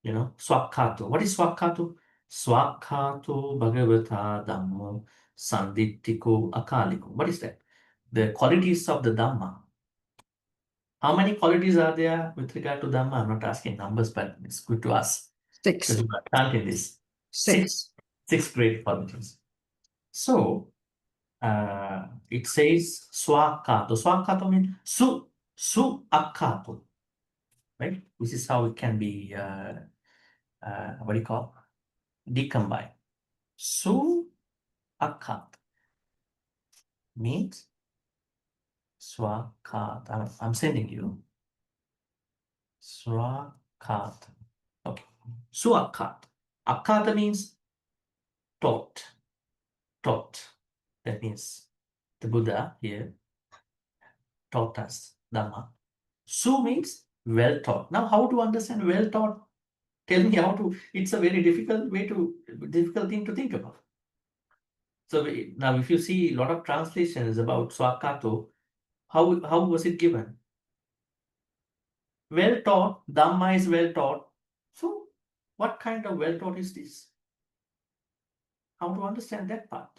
swakato. What is swakato? Swakato bhagavata dhammo sandittiko akaliko. What is that? The qualities of the Dhamma. How many qualities are there with regard to Dhamma? I'm not asking numbers, but it's good to ask. 6. Because you are counting this. 6. Six great qualities. So it says swakato. Swakato means su akato, right? This is how it can be what do you call? Decombined. Su akato means swakat. I'm sending you. Swakat. Okay. Suakat. Akata means taught. Taught. That means the Buddha here taught us Dhamma. Su means well taught. Now, how to understand well taught? Tell me how to. It's a very difficult thing to think about. So now, if you see a lot of translations about Swakato, how was it given? Well taught. Dhamma is well taught. So, what kind of well taught is this? How to understand that part?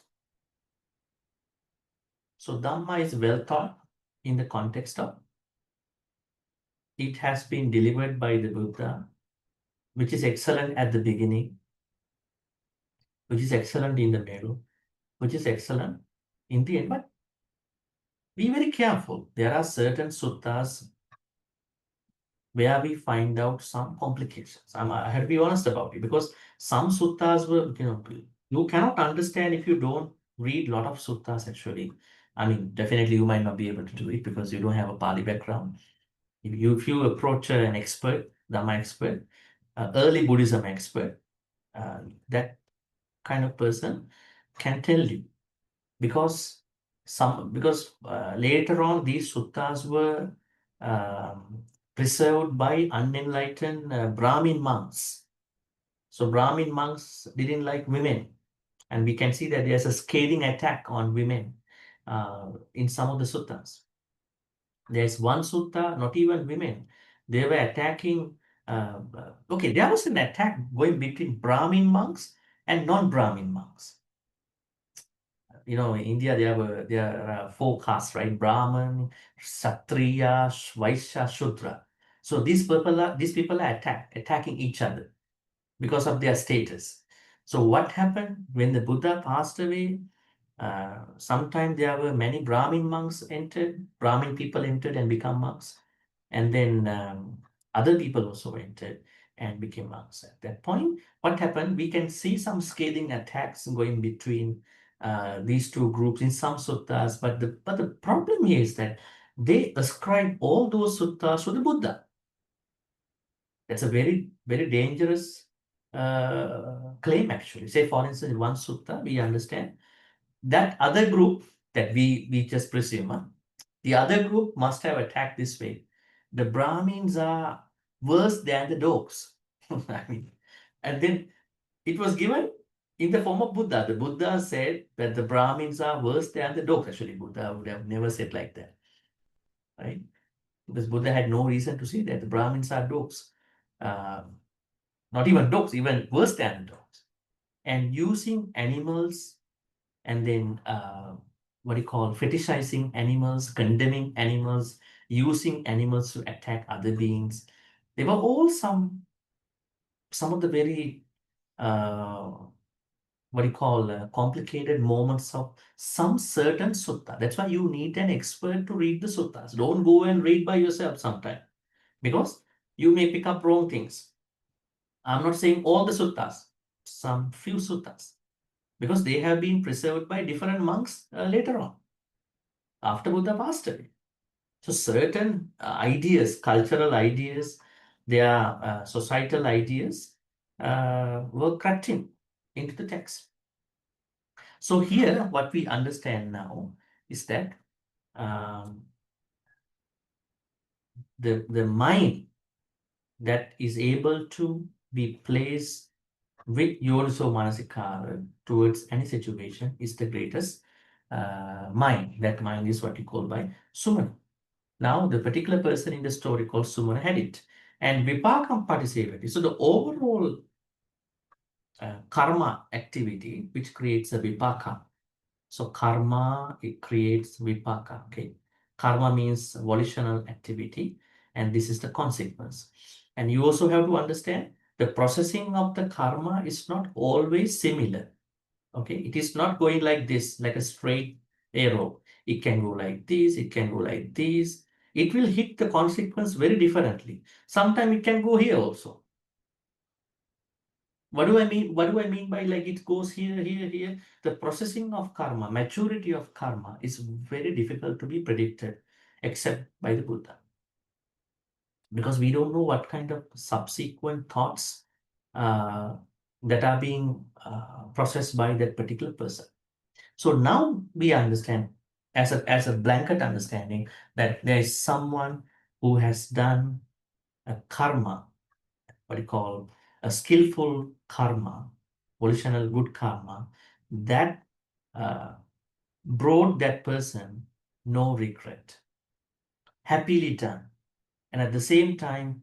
So Dhamma is well taught in the context of it has been delivered by the Buddha, which is excellent at the beginning, which is excellent in the middle, which is excellent in the end. But be very careful. There are certain suttas where we find out some complications. I have to be honest about it, because some suttas were, you cannot understand if you don't read a lot of suttas actually. I mean, definitely you might not be able to do it because you don't have a Pali background. If you approach an expert, Dhamma expert, early Buddhism expert, that kind of person can tell you, because later on these suttas were preserved by unenlightened Brahmin monks. So Brahmin monks didn't like women, and we can see that there's a scathing attack on women in some of the suttas. There's one sutta, not even women. They were attacking. Okay, there was an attack going between Brahmin monks and non-Brahmin monks. In India, there are 4 castes, right? Brahman, Kshatriya, Vaishya, Shudra. So these people are attacking each other because of their status. So what happened when the Buddha passed away? Sometimes there were many Brahmin people entered and become monks. And then other people also entered. and became monks. At that point, what happened? We can see some scathing attacks going between these two groups in some suttas, but the problem here is that they ascribe all those suttas to the Buddha. That's a very, very dangerous claim, actually. Say, for instance, in one sutta, we understand that other group that we just presume, the other group must have attacked this way. The Brahmins are worse than the dogs. I mean, and then it was given in the form of Buddha. The Buddha said that the Brahmins are worse than the dogs. Actually, Buddha would have never said like that, right? Because Buddha had no reason to say that the Brahmins are dogs. Not even dogs, even worse than dogs. And using animals and then what do you call fetishizing animals, condemning animals, using animals to attack other beings. They were all some of the very what do you call complicated moments of some certain sutta. That's why you need an expert to read the suttas. Don't go and read by yourself sometime, because you may pick up wrong things. I'm not saying all the suttas, some few suttas, because they have been preserved by different monks later on, after Buddha passed away. So certain ideas, cultural ideas, their societal ideas were crept into the text. So here, what we understand now is that the mind that is able to be placed with Yoniso Manasikara towards any situation is the greatest mind. That mind is what you call by Sumana. Now, the particular person in the story called Sumana had it. And Vipakam Patisevati. So the overall karma activity which creates a Vipaka. So karma, it creates Vipaka. Okay. Karma means volitional activity, and this is the consequence. And you also have to understand the processing of the karma is not always similar. Okay, it is not going like this, like a straight arrow. It can go like this, it can go like this. It will hit the consequence very differently. Sometimes it can go here also. What do I mean? What do I mean by like it goes here, here, here? The processing of karma, maturity of karma is very difficult to be predicted, except by the Buddha. Because we don't know what kind of subsequent thoughts that are being processed by that particular person. So now we understand as a blanket understanding that there is someone who has done a karma, what you call a skillful karma, volitional good karma, that brought that person no regret, happily done. And at the same time,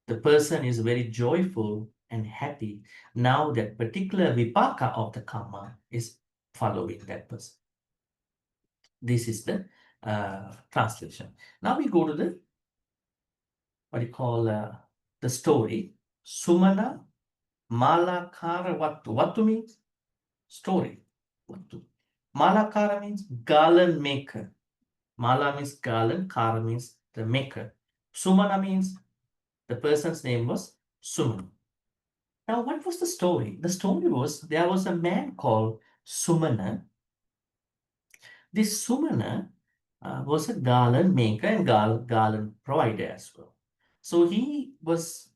the person is very joyful and happy now that particular vipaka of the karma is following that person. This is the translation. Now we go to the, what you call the story. Sumana Malakara Vattu. Vattu means story. Vattu. Malakara means garland maker. Mala means garland, Kara means the maker. Sumana means the person's name was Suman. Now, what was the story? The story was there was a man called Sumana. This Sumana was a garland maker and garland provider as well. So he was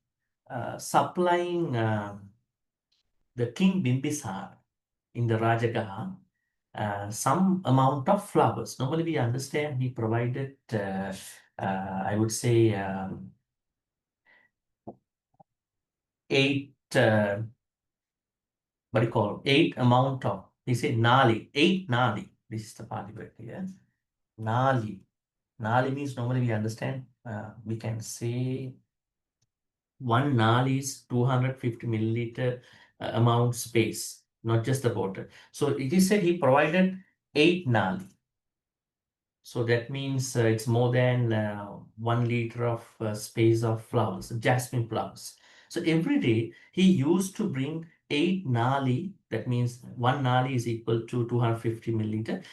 supplying the king Bimbisar in the Rajagaha some amount of flowers. Normally we understand he provided, I would say, 8, what do you call, 8 amount of, he said Nali, 8 Nali. This is the Pali word here. Nali. Nali means normally we understand, we can say 1 Nali is 250 milliliter amount space, not just the water. So it is said he provided 8 Nali. So that means it's more than 1 liter of space of flowers, jasmine flowers. So every day he used to bring 8 Nali. That means 1 Nali is equal to 250 milliliter.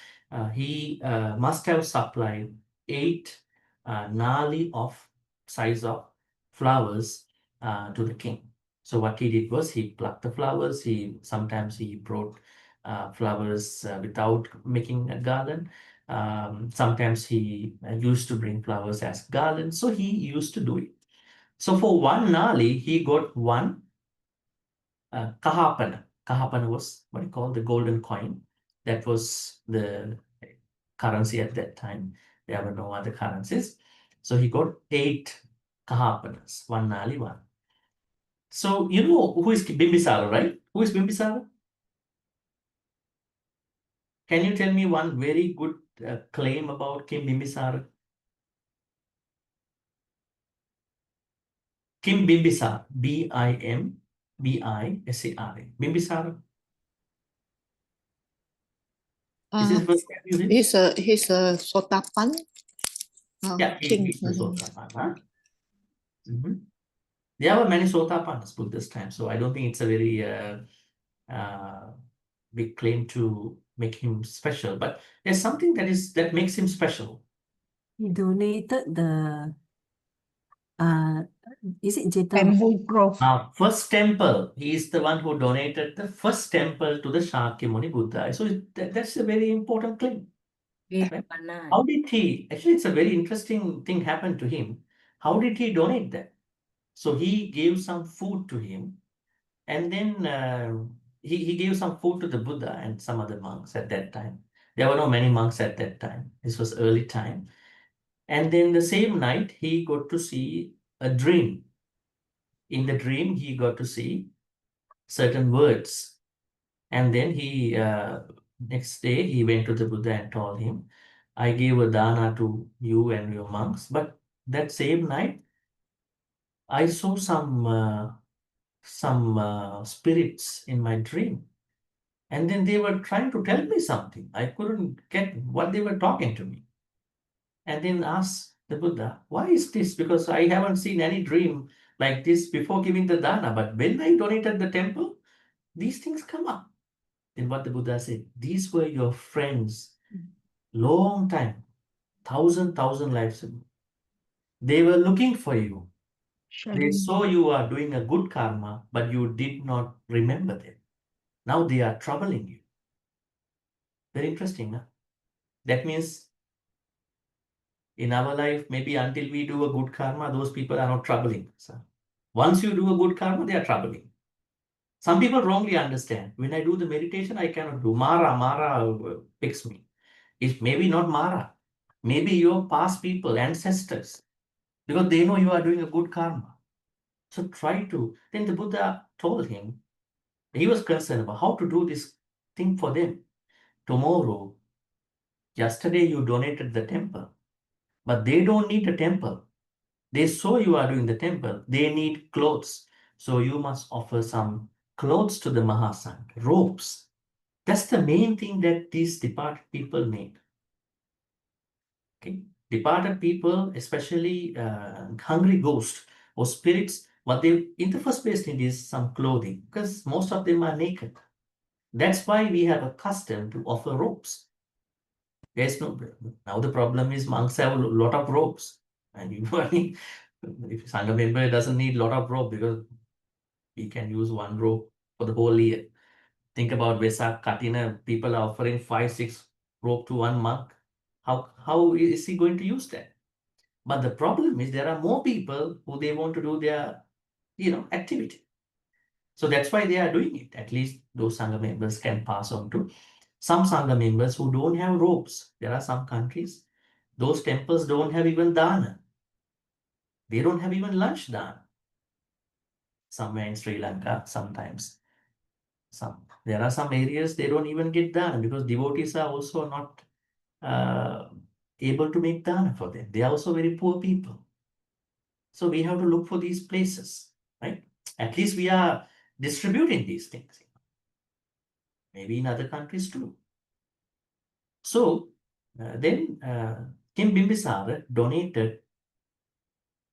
He must have supplied 8 Nali of size of flowers to the king. So what he did was he plucked the flowers. Sometimes he brought flowers without making a garland. Sometimes he used to bring flowers as garlands. So he used to do it. So for one nali, he got one kahapana. Kahapana was what you call the golden coin. That was the currency at that time. There were no other currencies. So he got 8 kahapanas, one nali, one. So you know who is Bimbisara, right? Who is Bimbisara? Can you tell me one very good claim about King Bimbisara? King Bimbisara, Bimbisara. Bimbisara. Is this first time you hear? He's a Sotapan Yeah, king. he's the Sotapan. Huh? There were many Sotapans put this time, so I don't think it's a very big claim to make him special. But there's something that makes him special. He donated the is it Jeta? Bamboo Grove. First temple, he is the one who donated the first temple to the Shakyamuni Buddha. So that's a very important claim. Right? How did he, actually it's a very interesting thing happened to him. How did he donate that? So he gave some food to him, and then he gave some food to the Buddha and some other monks at that time. There were not many monks at that time. This was early time. And then the same night, he got to see a dream. In the dream, he got to see certain words. And then next day, he went to the Buddha and told him, I gave a dana to you and your monks. But that same night, I saw some spirits in my dream. And then they were trying to tell me something. I couldn't get what they were talking to me. And then asked the Buddha, why is this? Because I haven't seen any dream like this before giving the dana. But when I donated the temple, these things come up. Then what the Buddha said, these were your friends, long time, thousand lives ago. They were looking for you. They saw you are doing a good karma, but you did not remember them. Now they are troubling you. Very interesting, huh? That means in our life, maybe until we do a good karma, those people are not troubling. So once you do a good karma, they are troubling. Some people wrongly understand. When I do the meditation, I cannot do. Mara picks me. It's maybe not Mara. Maybe your past people, ancestors, because they know you are doing a good karma. So try to. Then the Buddha told him, he was concerned about how to do this thing for them. Tomorrow, yesterday you donated the temple, but they don't need a temple. They saw you are doing the temple. They need clothes. So you must offer some clothes to the Mahasangha, robes. That's the main thing that these departed people need. Okay, departed people, especially hungry ghosts or spirits, what they in the first place need is some clothing, because most of them are naked. That's why we have a custom to offer robes. There's no now the problem is monks have a lot of robes, and usually if a Sangha member doesn't need a lot of robe because we can use one robe for the whole year. Think about Vesak Katina, people are offering 5-6 rope to one monk. How is he going to use that? But the problem is there are more people who they want to do their activity. So that's why they are doing it. At least those Sangha members can pass on to some Sangha members who don't have robes. There are some countries, those temples don't have even dana. They don't have even lunch dana. Somewhere in Sri Lanka, sometimes. There are some areas they don't even get dana because devotees are also not able to make dana for them. They are also very poor people. So we have to look for these places, right? At least we are distributing these things. Maybe in other countries too. So then King Bimbisara donated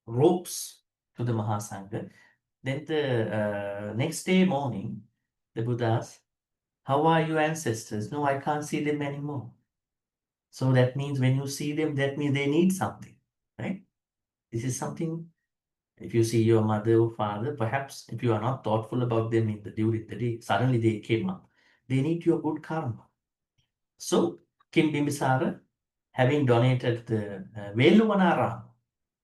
ropes to the Mahasangha. Then the next day morning, the Buddha asked, how are your ancestors? No, I can't see them anymore. So that means when you see them, that means they need something, right? This is something If you see your mother or father, perhaps if you are not thoughtful about them during the day, suddenly they came up. They need your good karma. So King Bimbisara, having donated the Veluvanara,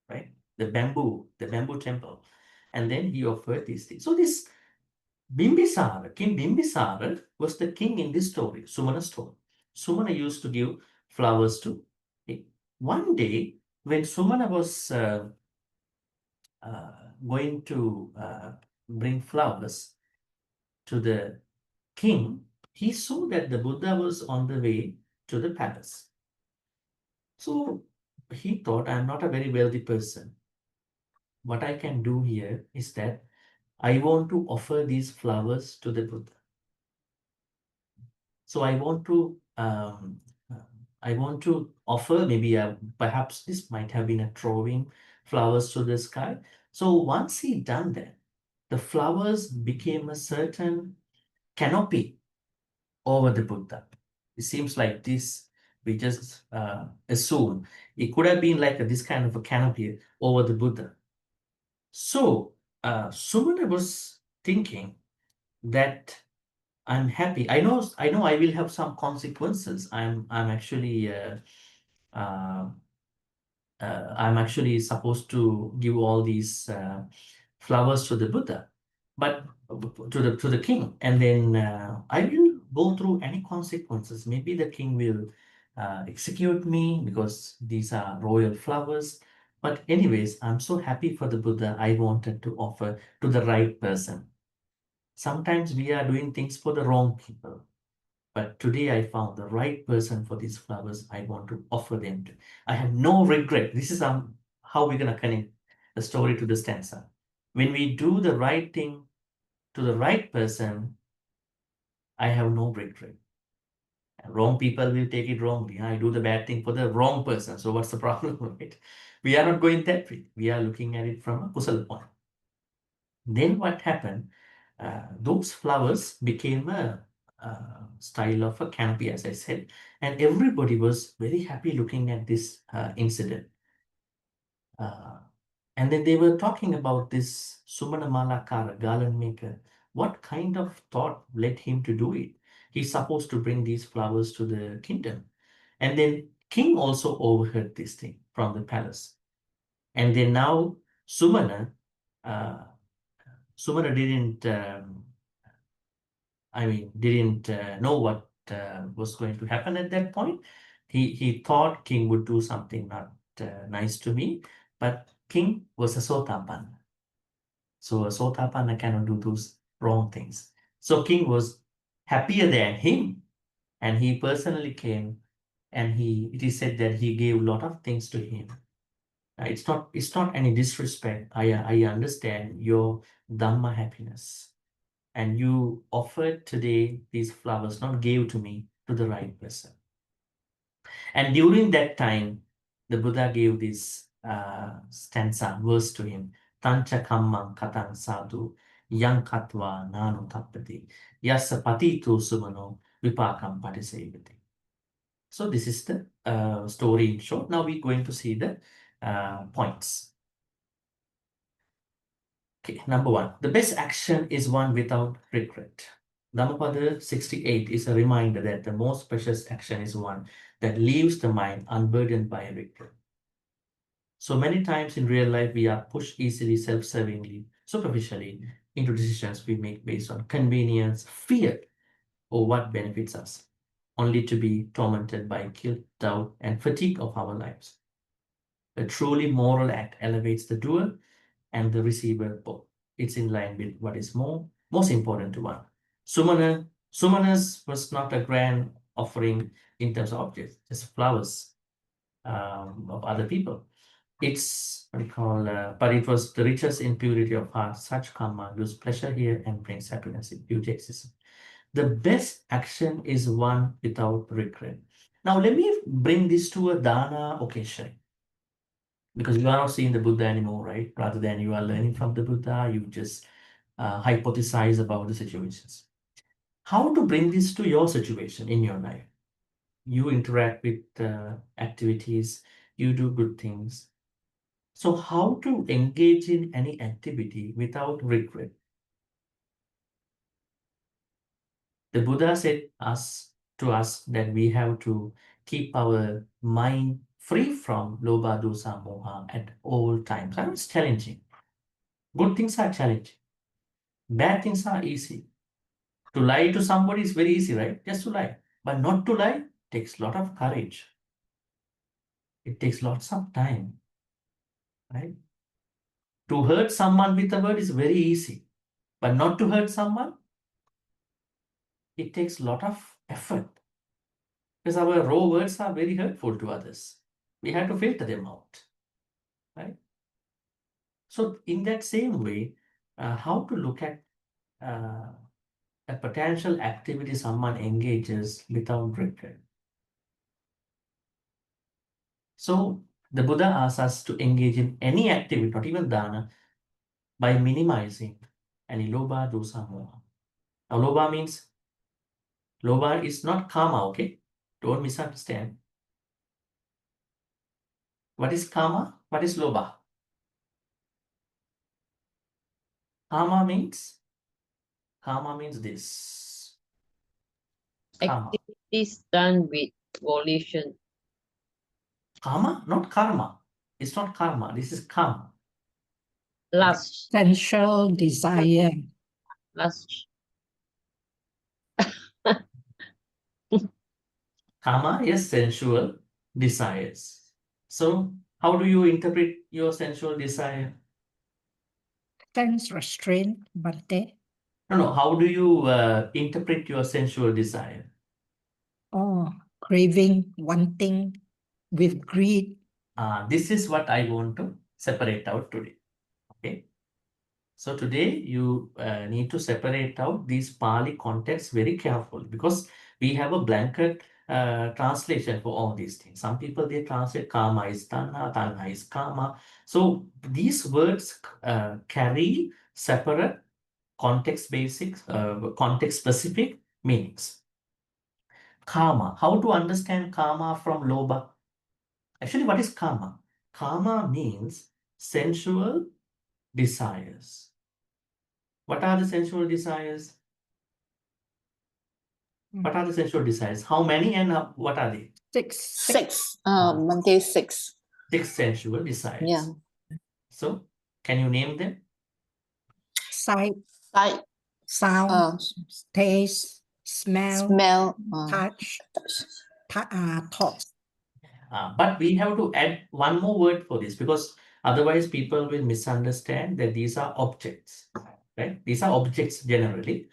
right, the bamboo temple, and then he offered these things. So this Bimbisara, King Bimbisara was the king in this story, Sumana story. Sumana used to give flowers to him. One day, when Sumana was going to bring flowers to the king, he saw that the Buddha was on the way to the palace. So he thought, I'm not a very wealthy person. What I can do here is that I want to offer these flowers to the Buddha. So I want to offer, maybe perhaps this might have been a throwing flowers to the sky. So once he done that, the flowers became a certain canopy over the Buddha. It seems like this, we just assume it could have been like this kind of a canopy over the Buddha. So Sumana was thinking that I'm happy. I know I will have some consequences. I'm actually I'm actually supposed to give all these flowers to the Buddha, but to the king, and then I will go through any consequences. Maybe the king will execute me because these are royal flowers. But anyways, I'm so happy for the Buddha. I wanted to offer to the right person. Sometimes we are doing things for the wrong people. But today I found the right person for these flowers. I want to offer them to. I have no regret. This is how we're going to connect the story to the stanza. When we do the right thing to the right person, I have no regret. And wrong people will take it wrongly. I do the bad thing for the wrong person. So what's the problem, right? We are not going that way. We are looking at it from a kusala point. Then what happened? Those flowers became a style of a canopy, as I said, and everybody was very happy looking at this incident. And then they were talking about this Sumana Malakara, garland maker. What kind of thought led him to do it? He's supposed to bring these flowers to the kingdom. And then king also overheard this thing from the palace. And then now Sumana didn't know what was going to happen at that point. He thought king would do something not nice to me, but king was a Sotapanna. So a Sotapanna cannot do those wrong things. So king was happier than him, and he personally came, and it is said that he gave a lot of things to him. It's not any disrespect. I understand your Dhamma happiness. And you offered today these flowers, not gave to me, to the right person. And during that time, the Buddha gave this stanza, verse to him. Tancha kammam katang sadhu, yang katva nanu tappati, yassa patitu sumano, vipakam patisevati. So this is the story in short. Now we're going to see the points. Okay, number one, the best action is one without regret. Dhammapada 68 is a reminder that the most precious action is one that leaves the mind unburdened by regret. So many times in real life, we are pushed easily, self-servingly, superficially into decisions we make based on convenience, fear, or what benefits us, only to be tormented by guilt, doubt, and fatigue of our lives. A truly moral act elevates the doer and the receiver both. It's in line with what is most important to one. Sumana's was not a grand offering in terms of objects, just flowers of other people. It's what we call, but it was the richest in purity of heart. Such karma gives pleasure here and brings happiness in beauty existence. The best action is one without regret. Now let me bring this to a dana occasion. Because you are not seeing the Buddha anymore, right? Rather than you are learning from the Buddha, you just hypothesize about the situations. How to bring this to your situation in your life? You interact with activities, you do good things. So how to engage in any activity without regret? The Buddha said to us that we have to keep our mind free from lobha, dosa, moha at all times. And it's challenging. Good things are challenging. Bad things are easy. To lie to somebody is very easy, right? Just to lie. But not to lie takes a lot of courage. It takes lots of time, right? To hurt someone with a word is very easy. But not to hurt someone, it takes a lot of effort. Because our raw words are very hurtful to others. We have to filter them out, right? So in that same way, how to look at a potential activity someone engages without regret. So the Buddha asks us to engage in any activity, not even dana, by minimizing any lobha, dosa, moha. Now lobha means, lobha is not karma, okay? Don't misunderstand. What is karma? What is lobha? Karma means this. Karma. Activities done with volition. Karma, not karma. It's not karma. This is karma. Lust. Sensual desire. Lust. Karma is sensual desires. So, how do you interpret your sensual desire? Sense restraint, Bhante. No. How do you interpret your sensual desire? Oh, craving, wanting, with greed. This is what I want to separate out today. Okay. So today you need to separate out these Pali contexts very carefully, because we have a blanket translation for all these things. Some people, they translate karma is tanha, tanha is karma. So these words carry separate context-specific meanings. Karma. How to understand karma from lobha? Actually, what is karma? Karma means sensual desires. What are the sensual desires? What are the sensual desires? How many and what are they? Six. Bhante, six. 6 sensual desires. Yeah. So, can you name them? Sight, Sight, sound, taste, smell, touch, thoughts. But we have to add one more word for this, because otherwise people will misunderstand that these are objects, right? These are objects generally.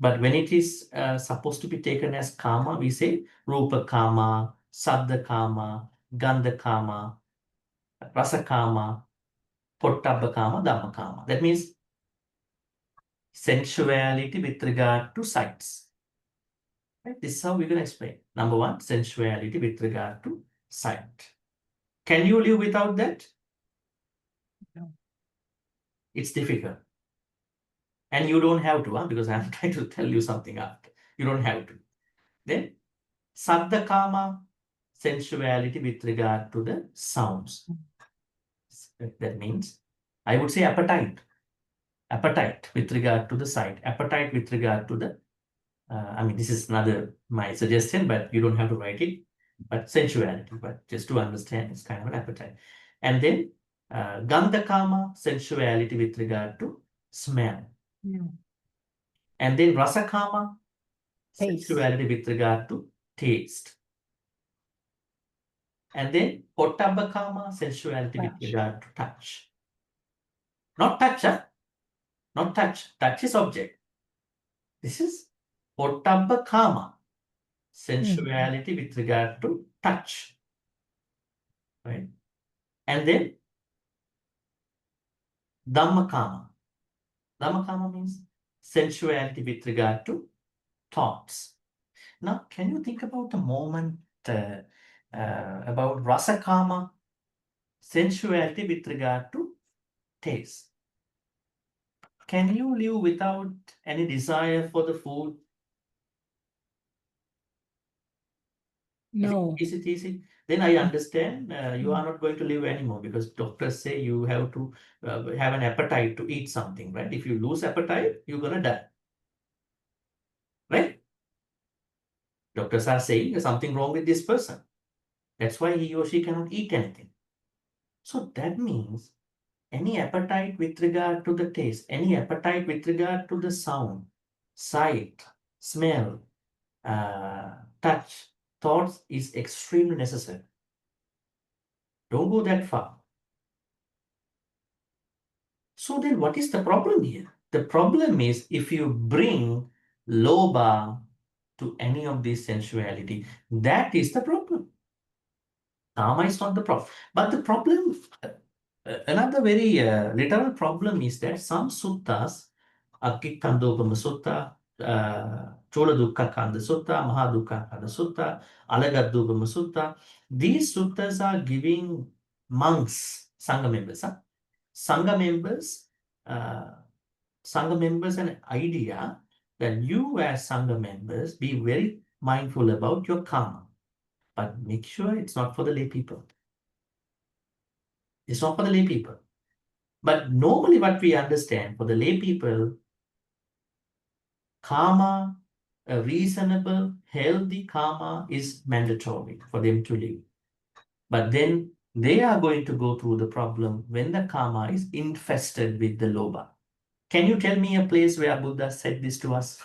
But when it is supposed to be taken as karma, we say rupa karma, saddha karma, gandha karma, rasa karma, pottabha karma, dhamma karma. That means sensuality with regard to sights. Right? This is how we're going to explain. Number one, sensuality with regard to sight. Can you live without that? No. It's difficult. And you don't have to, because I'm trying to tell you something after. You don't have to. Then, saddha karma, sensuality with regard to the sounds. That means, I would say appetite. Appetite with regard to the sight. Appetite with regard to the, this is another, my suggestion, but you don't have to write it. But sensuality, but just to understand, it's kind of an appetite. And then, gandha karma, sensuality with regard to smell. And then rasa karma, sensuality with regard to taste. And then pottabha karma, sensuality with regard to touch. Not touch, not touch. Touch is object. This is pottabha karma, sensuality with regard to touch. Right? And then dhamma karma. Dhamma karma means sensuality with regard to thoughts. Now, can you think about a moment about rasa karma, sensuality with regard to taste? Can you live without any desire for the food? No. Is it easy? then I understand you are not going to live anymore, because doctors say you have to have an appetite to eat something, right? If you lose appetite, you're going to die. Right? Doctors are saying there's something wrong with this person. That's why he or she cannot eat anything. So that means any appetite with regard to the taste, any appetite with regard to the sound, sight, smell, touch, thoughts is extremely necessary. Don't go that far. So then what is the problem here? The problem is if you bring lobha to any of these sensuality, that is the problem. Kama is not the problem. But the problem, another very literal problem is that some suttas, Akikandogama Sutta, Chola Dukkha Kanda Sutta, Maha Dukkha Kanda Sutta, Alagadugama Sutta, these suttas are giving monks, Sangha members, Sangha members, Sangha members an idea that you as Sangha members be very mindful about your karma. But make sure it's not for the lay people. It's not for the lay people. But normally what we understand for the lay people, karma, a reasonable, healthy karma is mandatory for them to live. But then they are going to go through the problem when the karma is infested with the lobha. Can you tell me a place where Buddha said this to us?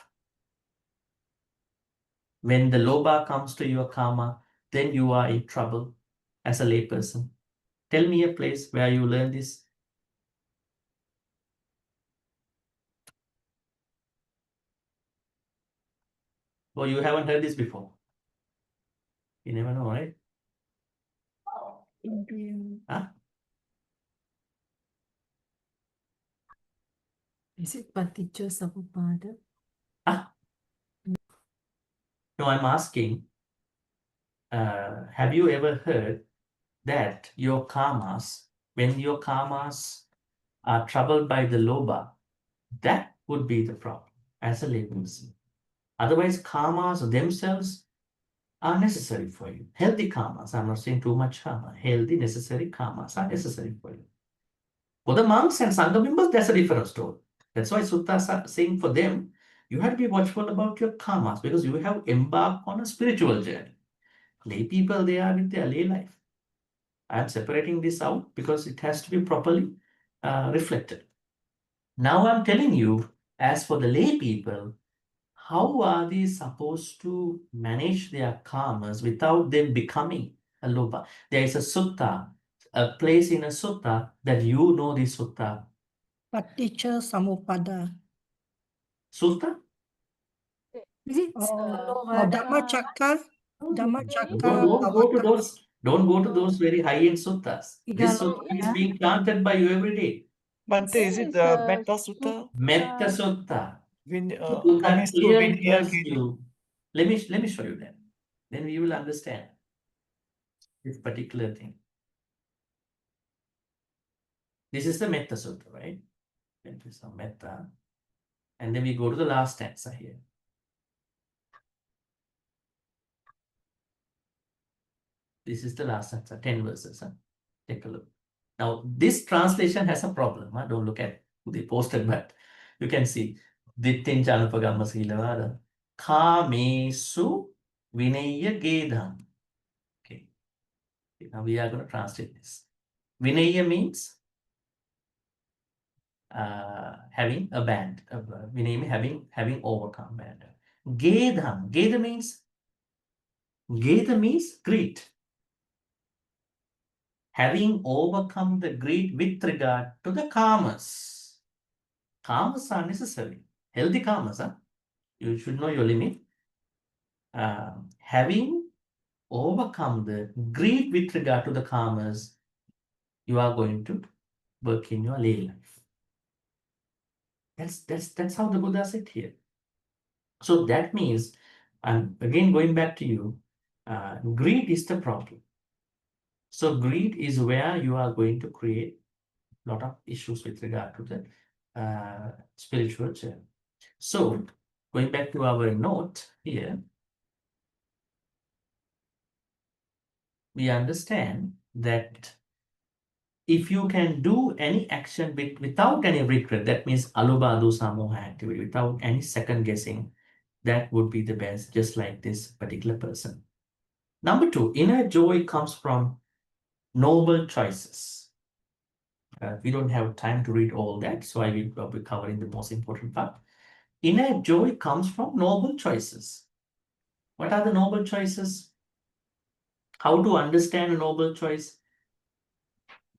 When the lobha comes to your karma, then you are in trouble as a layperson. Tell me a place where you learn this. Or you haven't heard this before. You never know, right? Huh? Is it Paticca Samuppada? No, I'm asking, have you ever heard that your karmas, when your karmas are troubled by the lobha, that would be the problem as a layperson. Otherwise, karmas themselves are necessary for you. Healthy karmas, I'm not saying too much karma, healthy, necessary karmas are necessary for you. For the monks and Sangha members, that's a different story. That's why suttas are saying for them, you have to be watchful about your karmas because you have embarked on a spiritual journey. Lay people, they are with their lay life. I am separating this out because it has to be properly reflected. Now I'm telling you, as for the lay people, how are they supposed to manage their karmas without them becoming a lobha? There is a sutta, a place in a sutta that you know this sutta. Paticca Samuppada. Sutta? Is it Dhammacakka? Dhammacakka. Don't go to those. Don't go to those very high-end suttas. This sutta is being chanted by you every day. Bhante, is it the Metta Sutta? Metta Sutta. Kamesu Sutta clearly Vinaya tells Gita. you. Let me show you that. Then you will understand this particular thing. This is the Metta Sutta, right? That is a Metta. And then we go to the last stanza here. This is the last stanza, 10 verses. Take a look. Now, this translation has a problem. Don't look at who they posted, but you can see. Dittin Janapagama Silavada. Kamesu Vinaya Gedham. Okay. Now we are going to translate this. Vinaya means having a band. Vinaya means having overcome band. Gedham. Gedha means greed. Having overcome the greed with regard to the karmas. Karmas are necessary. Healthy karmas. You should know your limit. Having overcome the greed with regard to the karmas, you are going to work in your lay life. That's how the Buddha said here. So that means, I'm again going back to you, greed is the problem. So greed is where you are going to create a lot of issues with regard to the spiritual journey. So going back to our note here, we understand that if you can do any action without any regret, that means alubha dosa moha activity, without any second guessing, that would be the best, just like this particular person. Number 2, inner joy comes from noble choices. We don't have time to read all that, so I will be covering the most important part. Inner joy comes from noble choices. What are the noble choices? How to understand a noble choice?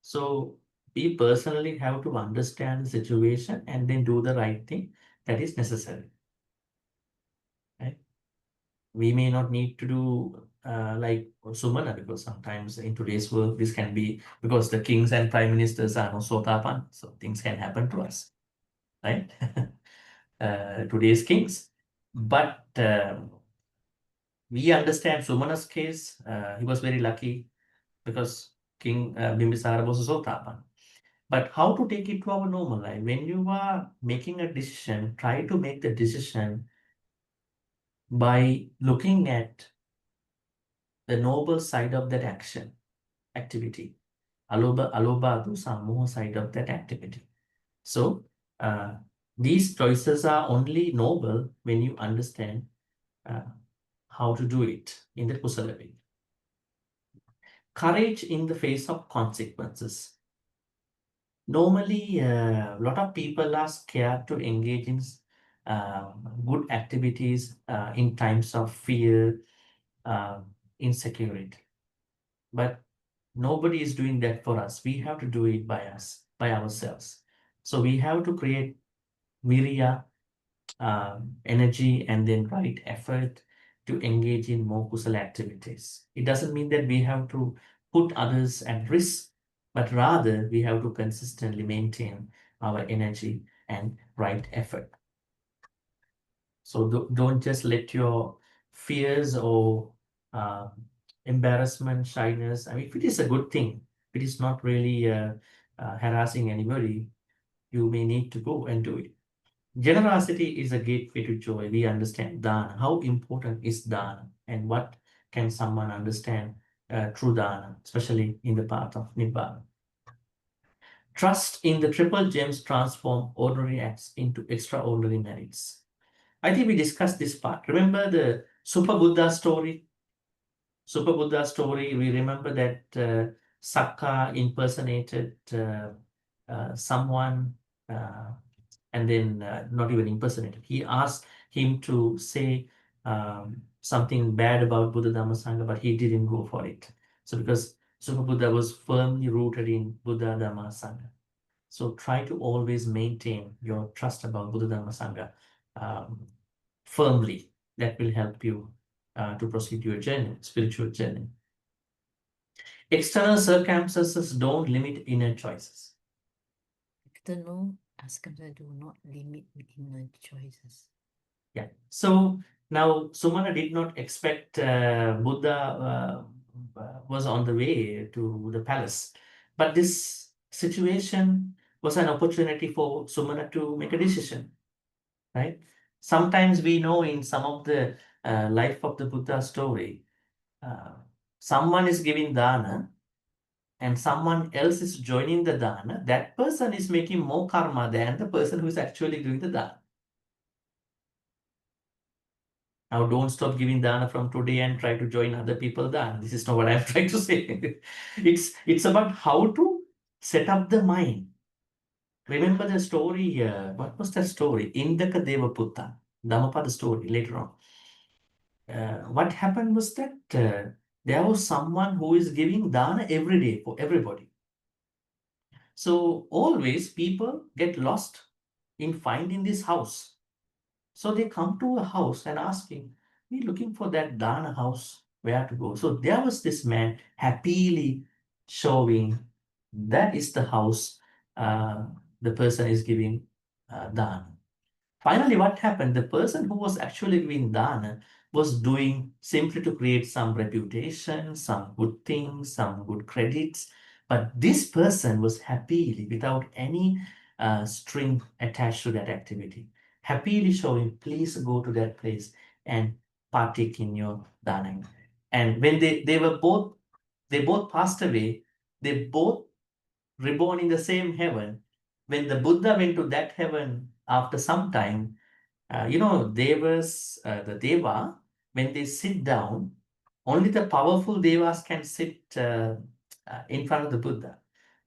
So we personally have to understand the situation and then do the right thing that is necessary. Right? We may not need to do like Sumana, because sometimes in today's world this can be, because the kings and prime ministers are no sotapan, so things can happen to us, right? Today's kings. But we understand Sumana's case. He was very lucky because King Bimbisara was a sotapan. But how to take it to our normal life? When you are making a decision, try to make the decision by looking at the noble side of that activity. Aloba dosa moha side of that activity. So these choices are only noble when you understand how to do it in the kusala way. Courage in the face of consequences. Normally, a lot of people are scared to engage in good activities in times of fear, insecurity. But nobody is doing that for us. We have to do it by ourselves. So we have to create virya, energy, and then right effort to engage in more kusala activities. It doesn't mean that we have to put others at risk, but rather we have to consistently maintain our energy and right effort. So don't just let your fears or embarrassment, shyness, I mean, if it is a good thing, if it is not really harassing anybody, you may need to go and do it. Generosity is a gateway to joy. We understand dana. How important is dana, and what can someone understand through dana, especially in the path of Nibbana? Trust in the triple gems transform ordinary acts into extraordinary merits. I think we discussed this part. Remember the Super Buddha story? Super Buddha story, we remember that Sakka impersonated someone and then not even impersonated. He asked him to say something bad about Buddha Dhamma Sangha, but he didn't go for it. So because Super Buddha was firmly rooted in Buddha Dhamma Sangha. So try to always maintain your trust about Buddha Dhamma Sangha firmly. That will help you to proceed your journey, spiritual journey. External circumstances don't limit inner choices. External circumstances do not limit inner choices. Yeah. So now Sumana did not expect Buddha was on the way to the palace, but this situation was an opportunity for Sumana to make a decision, right? Sometimes we know in some of the life of the Buddha story, someone is giving dana and someone else is joining the dana. That person is making more karma than the person who is actually doing the dana. Now, don't stop giving dana from today and try to join other people dana. This is not what I'm trying to say. It's about how to set up the mind. Remember the story here. What was that story? Indaka Devaputta, Dhammapada story later on. What happened was that there was someone who is giving dana every day for everybody. So always people get lost in finding this house. So they come to a house and asking, we're looking for that dana house, where to go. So there was this man happily showing that is the house the person is giving dana. Finally, what happened? The person who was actually giving dana was doing simply to create some reputation, some good things, some good credits. But this person was happily, without any string attached to that activity, happily showing, please go to that place and partake in your dana. And when they were both they both passed away. They both reborn in the same heaven. When the Buddha went to that heaven after some time, the Deva, when they sit down, only the powerful Devas can sit in front of the Buddha.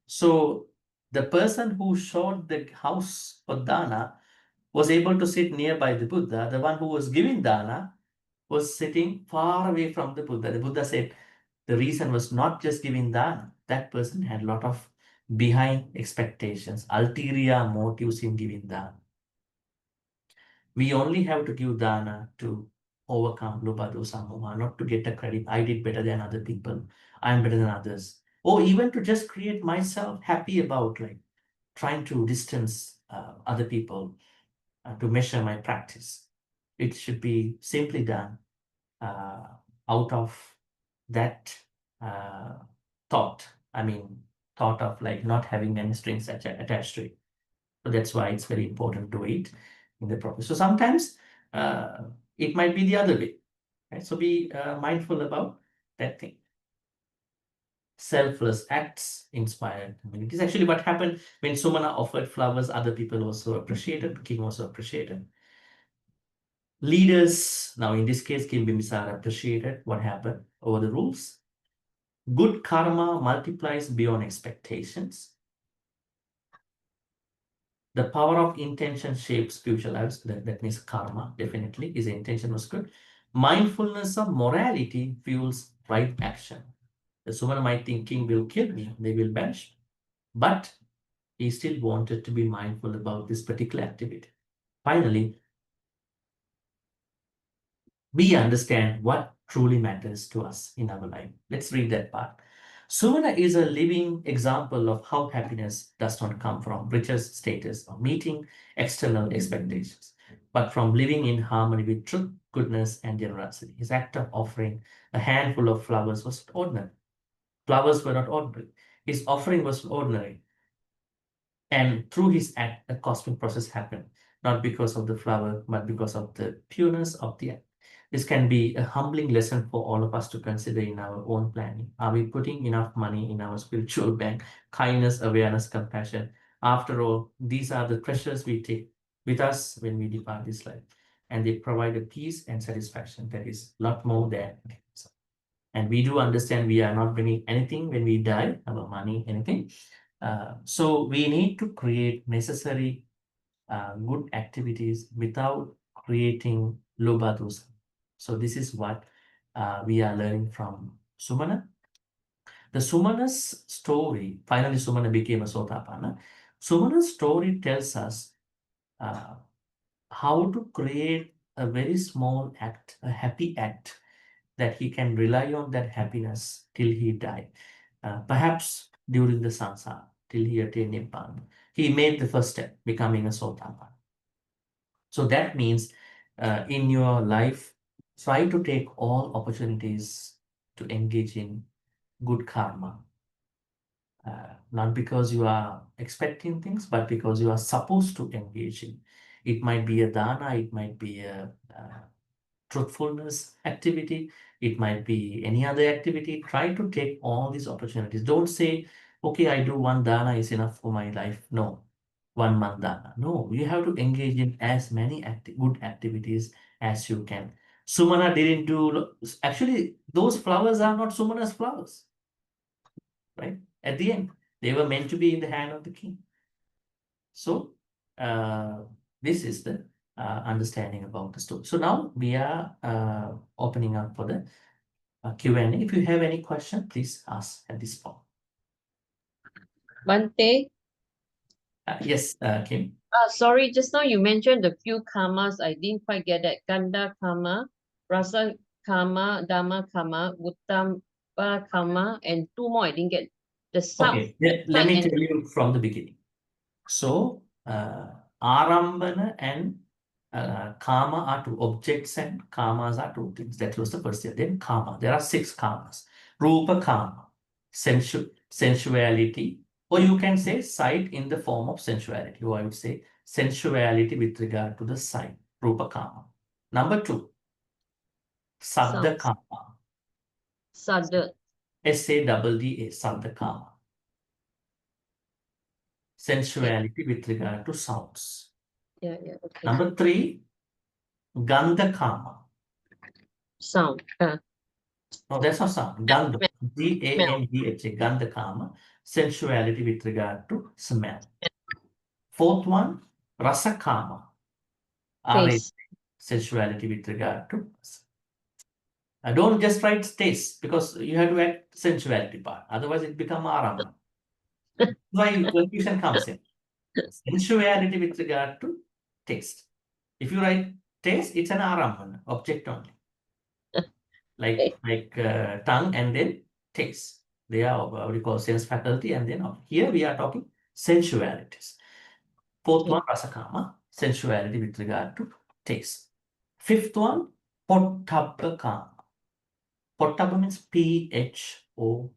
So the person who showed the house for dana was able to sit nearby the Buddha. The one who was giving dana was sitting far away from the Buddha. The Buddha said the reason was not just giving dana. That person had a lot of behind expectations, ulterior motives in giving dana. We only have to give dana to overcome lobha, dosa, moha, not to get a credit. I did better than other people. I'm better than others. Or even to just create myself happy about trying to distance other people to measure my practice. It should be simply done out of that thought. I mean, thought of not having any strings attached to it. So that's why it's very important to it in the process. So sometimes it might be the other way, right? So be mindful about that thing. Selfless acts inspired communities. Actually, what happened when Sumana offered flowers, other people also appreciated, the king also appreciated. Leaders, now in this case, King Bimbisara appreciated what happened over the rules. Good karma multiplies beyond expectations. The power of intention shapes future lives. That means karma, definitely. His intention was good. Mindfulness of morality fuels right action. The Sumana might think king will kill me, they will banish me. But he still wanted to be mindful about this particular activity. Finally, we understand what truly matters to us in our life. Let's read that part. Sumana is a living example of how happiness does not come from riches, status, or meeting external expectations, but from living in harmony with truth, goodness, and generosity. His act of offering a handful of flowers was ordinary. Flowers were not ordinary. His offering was ordinary. And through his act, a cosmic process happened, not because of the flower, but because of the pureness of the act. This can be a humbling lesson for all of us to consider in our own planning. Are we putting enough money in our spiritual bank? Kindness, awareness, compassion. After all, these are the treasures we take with us when we depart this life. And they provide a peace and satisfaction that is a lot more than materialism. And we do understand we are not bringing anything when we die, our money, anything. So we need to create necessary good activities without creating lobha dosa. So this is what we are learning from Sumana. The Sumana's story, finally Sumana became a Sotapanna. Sumana's story tells us how to create a very small act, a happy act, that he can rely on that happiness till he died. Perhaps during the samsara, till he attained Nibbana. He made the first step, becoming a Sotapanna. So that means in your life, try to take all opportunities to engage in good karma. Not because you are expecting things, but because you are supposed to engage in. It might be a dana, it might be a truthfulness activity, it might be any other activity. Try to take all these opportunities. Don't say, okay, I do one dana is enough for my life. No, 1 month dana. No, you have to engage in as many good activities as you can. Sumana didn't do, actually, those flowers are not Sumana's flowers, right? At the end, they were meant to be in the hand of the king. So this is the understanding about the story. So now we are opening up for the Q&A. If you have any question, please ask at this point. Bhante, Yes, Kim. sorry, just now you mentioned the few karmas. I didn't quite get that. Ganda karma, rasa karma, dhamma karma, uttama karma, and 2 more I didn't get. The sub. Okay, let me tell you from the beginning. So Arambana and Kama are 2 objects and Kamas are 2 things. That was the first year. Then Kama. There are 6 Kamas. Rupa Kama, sensuality, or you can say sight in the form of sensuality. Or I would say sensuality with regard to the sight. Rupa Kama. Number 2, Sabda Kama. Sadda. S-A-D-D-A, Sabdakama. Sensuality with regard to sounds. Yeah, okay. Number 3, Gandhakama. Sound. No, that's not sound. Gandha. G-A-N-D-H-A. Gandhakama. Sensuality with regard to smell. 4th one, Rasakama. Taste. Sensuality with regard to. Don't just write taste because you have to add sensuality part. Otherwise, it becomes arama. That's why confusion comes in. Sensuality with regard to taste. If you write taste, it's an araman, object only. Like tongue and then taste. They are what we call sense faculty, and then here we are talking sensualities. 4th one, rasakama, sensuality with regard to taste. 5th one, pottabakama. Pottabba means P-H-O,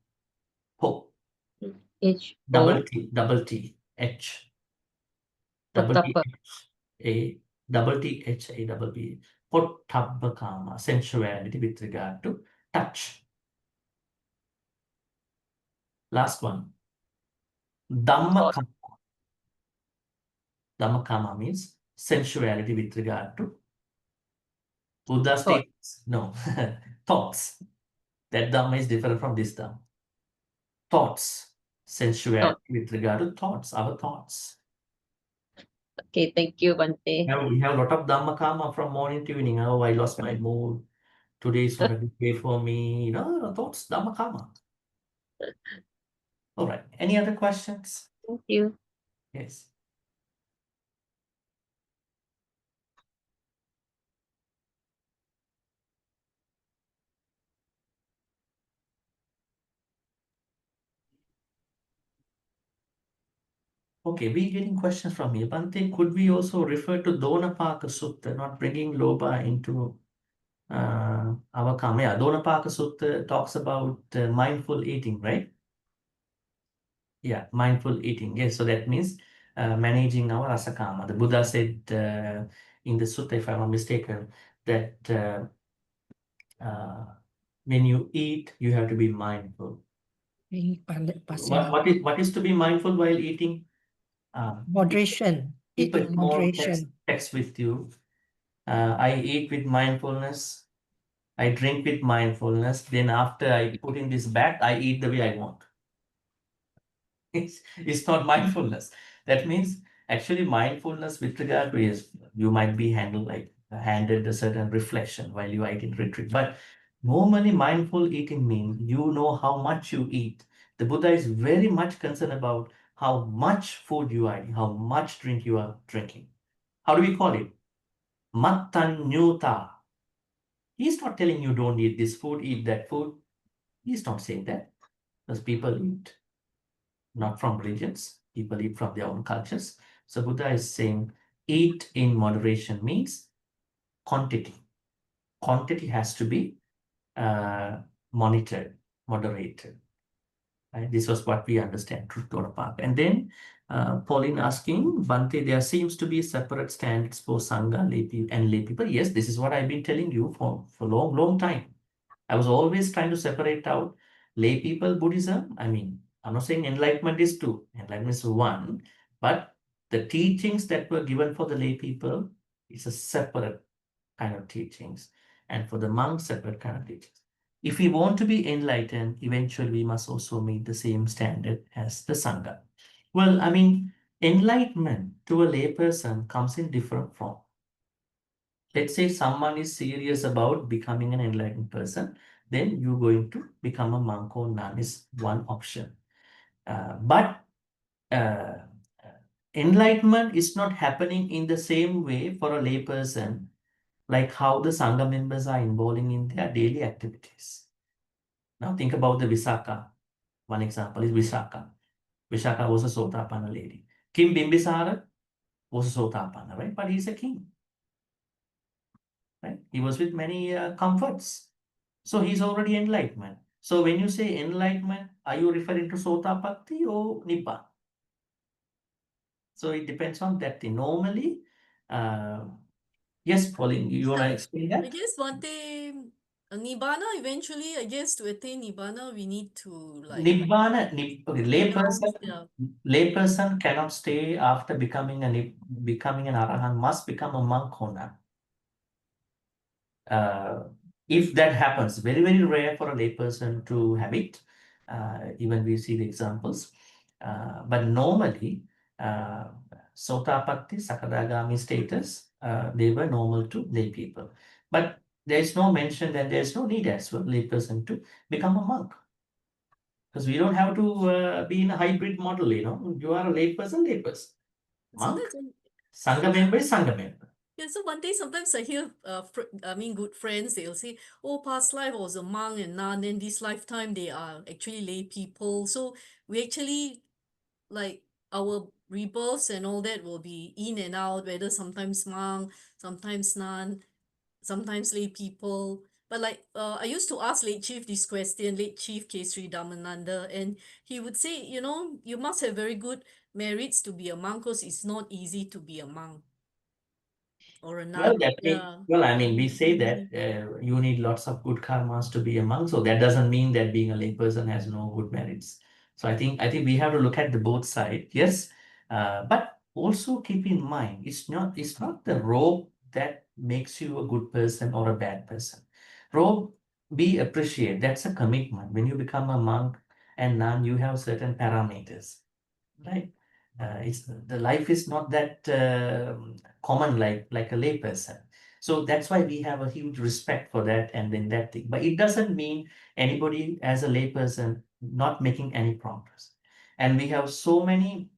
po. H-O. Double T, H. Double T, H, A, double T, H, A, double B. Pottabakama, sensuality with regard to touch. Last one, Dhammakama. Dhammakama means sensuality with regard to Buddha statements. No, thoughts. That Dhamma is different from this Dhamma. Thoughts. Sensuality with regard to thoughts, our thoughts. Okay, thank you, Bhante. We have a lot of Dhammakama from morning to evening. Oh, I lost my mood. Today is not a good day for me. Thoughts, Dhammakama. All right. Any other questions? Thank you. Yes. Okay, we're getting questions from here. Bhante, could we also refer to Dhammapada Sutta, not bringing Loba into our karma? Yeah, Dhammapada Sutta talks about mindful eating, right? Yeah, mindful eating. Yes, so that means managing our rasakama. The Buddha said in the sutta, if I'm not mistaken, that when you eat, you have to be mindful. What is to be mindful while eating? Moderation. Keep a Eat in small moderation. text with you. I eat with mindfulness. I drink with mindfulness. Then after I put in this bag, I eat the way I want. It's not mindfulness. That means actually mindfulness with regard to is you might be handed a certain reflection while you eat in retreat. But normally mindful eating means you know how much you eat. The Buddha is very much concerned about how much food you are eating, how much drink you are drinking. How do we call it? Mattanyuta. He's not telling you don't eat this food, eat that food. He's not saying that. Because people eat not from religions, people eat from their own cultures. So Buddha is saying eat in moderation means quantity. Quantity has to be monitored, moderated. Right? This was what we understand through Dhammapada. And then Pauline asking, Bhante, there seems to be separate standards for Sangha and lay people. Yes, this is what I've been telling you for a long, long time. I was always trying to separate out lay people, Buddhism. I mean, I'm not saying enlightenment is 2, enlightenment is 1, but the teachings that were given for the lay people is a separate kind of teachings, and for the monks, separate kind of teachings. If we want to be enlightened, eventually we must also meet the same standard as the Sangha. Well, I mean, enlightenment to a lay person comes in different form. Let's say someone is serious about becoming an enlightened person, then you're going to become a monk or nun is one option. But enlightenment is not happening in the same way for a lay person like how the Sangha members are involving in their daily activities. Now think about the Visakha. One example is Visakha. Visakha was a Sotapanna lady. King Bimbisara was a Sotapanna, right? But he's a king. Right? He was with many comforts. So he's already enlightenment. So when you say enlightenment, are you referring to Sotapatti or Nibbana? So it depends on that thing. Normally, yes, Pauline, you want to explain that? I guess Bhante, Nibbana, eventually, I guess to attain Nibbana, we need to like Nibbana, okay, renounce, layperson cannot stay after becoming becoming an arahant, must become a monk or not. If that happens, very, very rare for a layperson to have it. Even we see the examples. But normally, Sotapatti, Sakadagami status, they were normal to lay people. But there is no mention that there is no need as well, layperson to become a monk. Because we don't have to be in a hybrid model, you know. You are a layperson. Monk, Sangha member is Sangha member. Yeah, so one day sometimes I hear, good friends, they'll say, oh, past life I was a monk and nun, and this lifetime they are actually lay people. So we actually, like, our rebirths and all that will be in and out, whether sometimes monk, sometimes nun, sometimes lay people. But like, I used to ask late chief this question, late chief Kesri Dhammananda, and he would say, you know, you must have very good merits to be a monk because it's not easy to be a monk or a Well, nun. Yeah. I mean, we say that you need lots of good karmas to be a monk, so that doesn't mean that being a layperson has no good merits. So I think we have to look at the both sides, yes, but also keep in mind it's not the robe that makes you a good person or a bad person. Robe, be appreciate. That's a commitment. When you become a monk and nun, you have certain parameters, right? It's the life is not that common like a layperson. So that's why we have a huge respect for that and then that thing. But it doesn't mean anybody as a layperson not making any progress. And we have so many.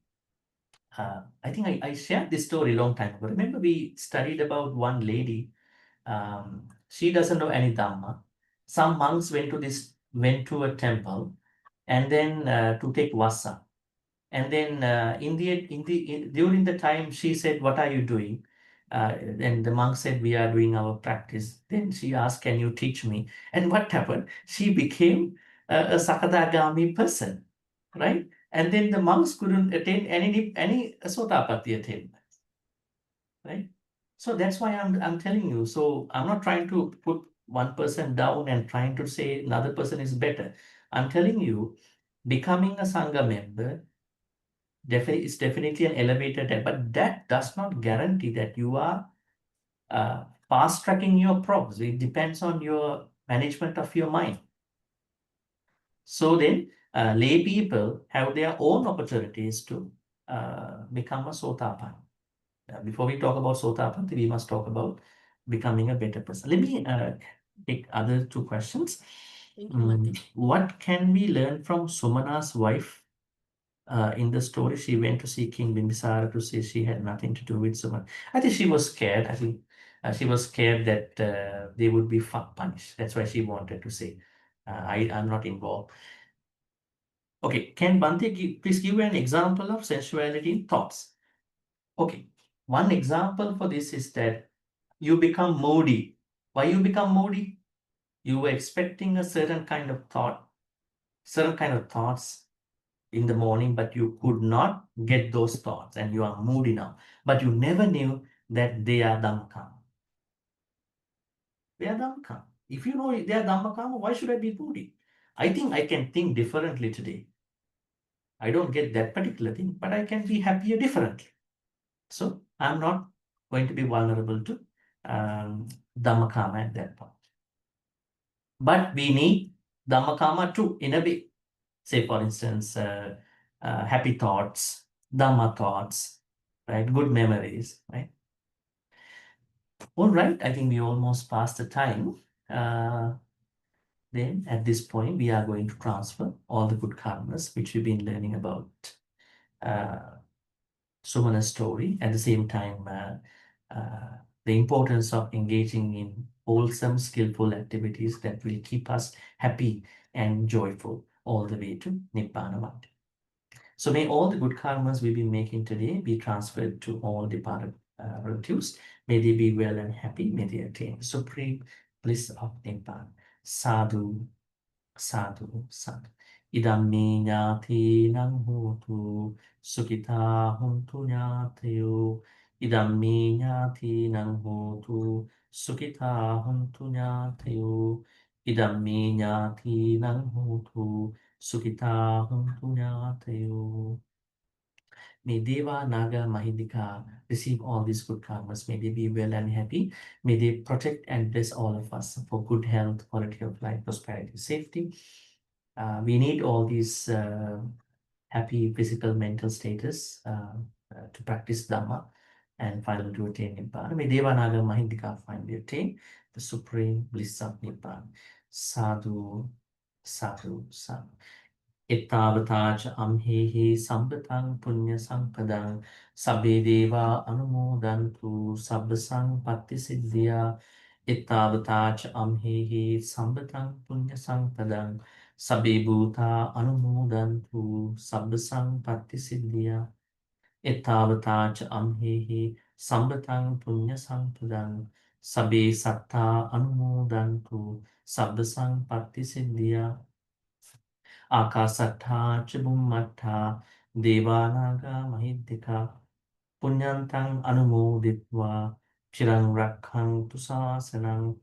I think I shared this story a long time ago. Remember, we studied about one lady. She doesn't know any Dhamma. Some monks went to a temple, and then to take vasa. And then during the time she said, "What are you doing?" And the monk said, "We are doing our practice." Then she asked, "Can you teach me?" And what happened? She became a Sakadagami person, right? And then the monks couldn't attain any Sotapatti attainment, right? So that's why I'm telling you. So I'm not trying to put one person down and trying to say another person is better. I'm telling you, becoming a Sangha member is definitely an elevated step, but that does not guarantee that you are fast tracking your progress. It depends on your management of your mind. So then, lay people have their own opportunities to become a Sotapanna. Before we talk about Sotapanna, we must talk about becoming a better person. Let me take other two questions. Thank you, Bhante. What can we learn from Sumana's wife? In the story, she went to see King Bimbisara to say she had nothing to do with Suman. I think she was scared. I think she was scared that they would be punished. That's why she wanted to say, I'm not involved. Okay, can Bhante please give an example of sensuality in thoughts? Okay, one example for this is that you become moody. Why you become moody? You were expecting a certain kind of thoughts in the morning, but you could not get those thoughts and you are moody now. But you never knew that they are Dhammakama. They are Dhammakama. If you know they are Dhammakama, why should I be moody? I think I can think differently today. I don't get that particular thing, but I can be happier differently. So I'm not going to be vulnerable to Dhammakama at that point. But we need Dhammakama too, in a way. Say, for instance, happy thoughts, Dhamma thoughts, right? Good memories, right? All right, I think we almost passed the time. Then at this point, we are going to transfer all the good karmas, which we've been learning about Sumana's story. At the same time, the importance of engaging in wholesome, skillful activities that will keep us happy and joyful all the way to Nibbana Bhante. So may all the good karmas we've been making today be transferred to all departed relatives. May they be well and happy. May they attain supreme bliss of Nibbana. Sadhu, sadhu, sadhu. Idam me nyati nang hotu, sukita huntu nyatayo. Idam me nyati nang hotu, sukita huntu nyatayo. Idam me nyati nang hotu sukita hontu nyatayo. May Deva, Naga, Mahindika receive all these good karmas. May they be well and happy. May they protect and bless all of us for good health, quality of life, prosperity, safety. We need all these happy physical, mental status to practice Dhamma and finally to attain Nibbana. May Deva, Naga, Mahindika finally attain the supreme bliss of Nibbana. Sadhu, sadhu, sadhu. Ittavatacha amhehi sambhatang punya sampadang sabbe deva anumodantu sabbasang patti siddhya. Ittavatacha amhehi sambhatang punya sampadang sabbe bhuta anumodantu sabbasang patti siddhya. Ittavatacha amhehi sambhatang punya sampadang sabbe satta anumodantu sabbasang patti siddhya. Akasattha Chibummattha Devanaga Mahindika Punyantang Anumoditva Chirang Rakhang Tusasanang.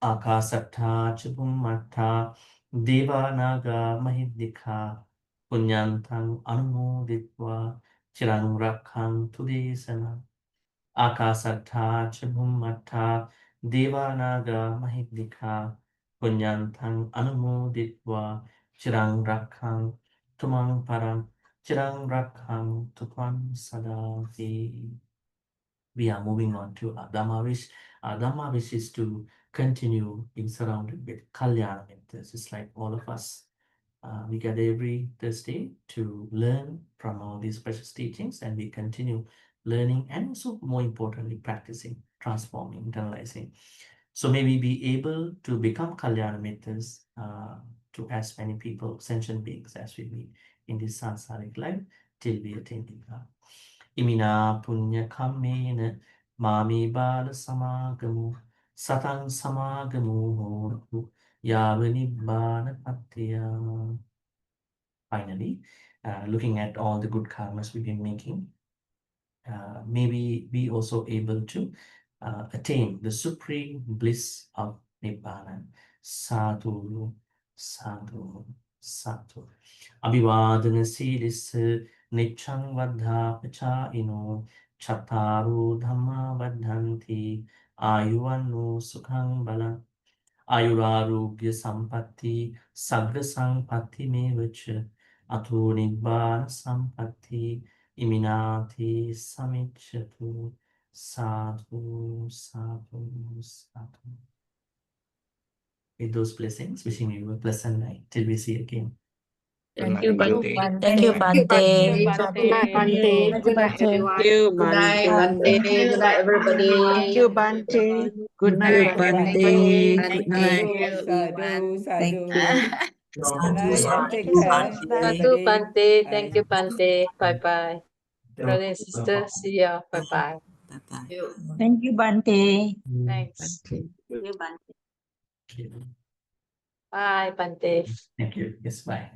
Akasattha Chibummattha Devanaga Mahindika Punyantang Anumoditva Chirang Rakhang Tudesanang. Akasattha Chibummattha Devanaga Mahindika Punyantang Anumoditva Chirang Rakhang Tumang Param Chirang Rakhang Tukam Sadati. We are moving on to our Dhamma wish. Our Dhamma wish is to continue being surrounded with Kalyana Mittas. It's like all of us. We gather every Thursday to learn from all these precious teachings, and we continue learning and also, more importantly, practicing, transforming, internalizing. So may we be able to become Kalyana Mittas to as many people, sentient beings, as we meet in this sansaric life till we attain Nibbana. Imina punya kammena mami bala samagamu satang samagamu hotu yava nibbana patya. Finally, looking at all the good karmas we've been making, may we be also able to attain the supreme bliss of Nibbana. Sadhu, sadhu, sadhu. Abhivadana siddhis niccang vaddha pachaino chattaru dhamma vaddhanti ayuvannu sukhang balam. Ayurarogya sampatti sagra sampatti mevacha ato nibbana sampatti iminati samichatu. Sadhu, sadhu, sadhu. With those blessings, wishing you a pleasant night till we see again. Thank you, Bhante. Thank you, Bhante. Bhante. Good night, everyone. Good night, Bhante. Good night, everybody. Thank you, Bhante. Good night, Bhante. Bhante. Good night. Sadhu, Thank sadhu. you. Good night and take you, care. Bhante. Sadhu, Bhante. Thank you, Bhante. Bye-bye. Brother and sister, see ya. Bye-bye. Bye-bye. Thank you, Bhante. Thanks. Bhante. Bye, Bhante. Thank you. Yes, bye.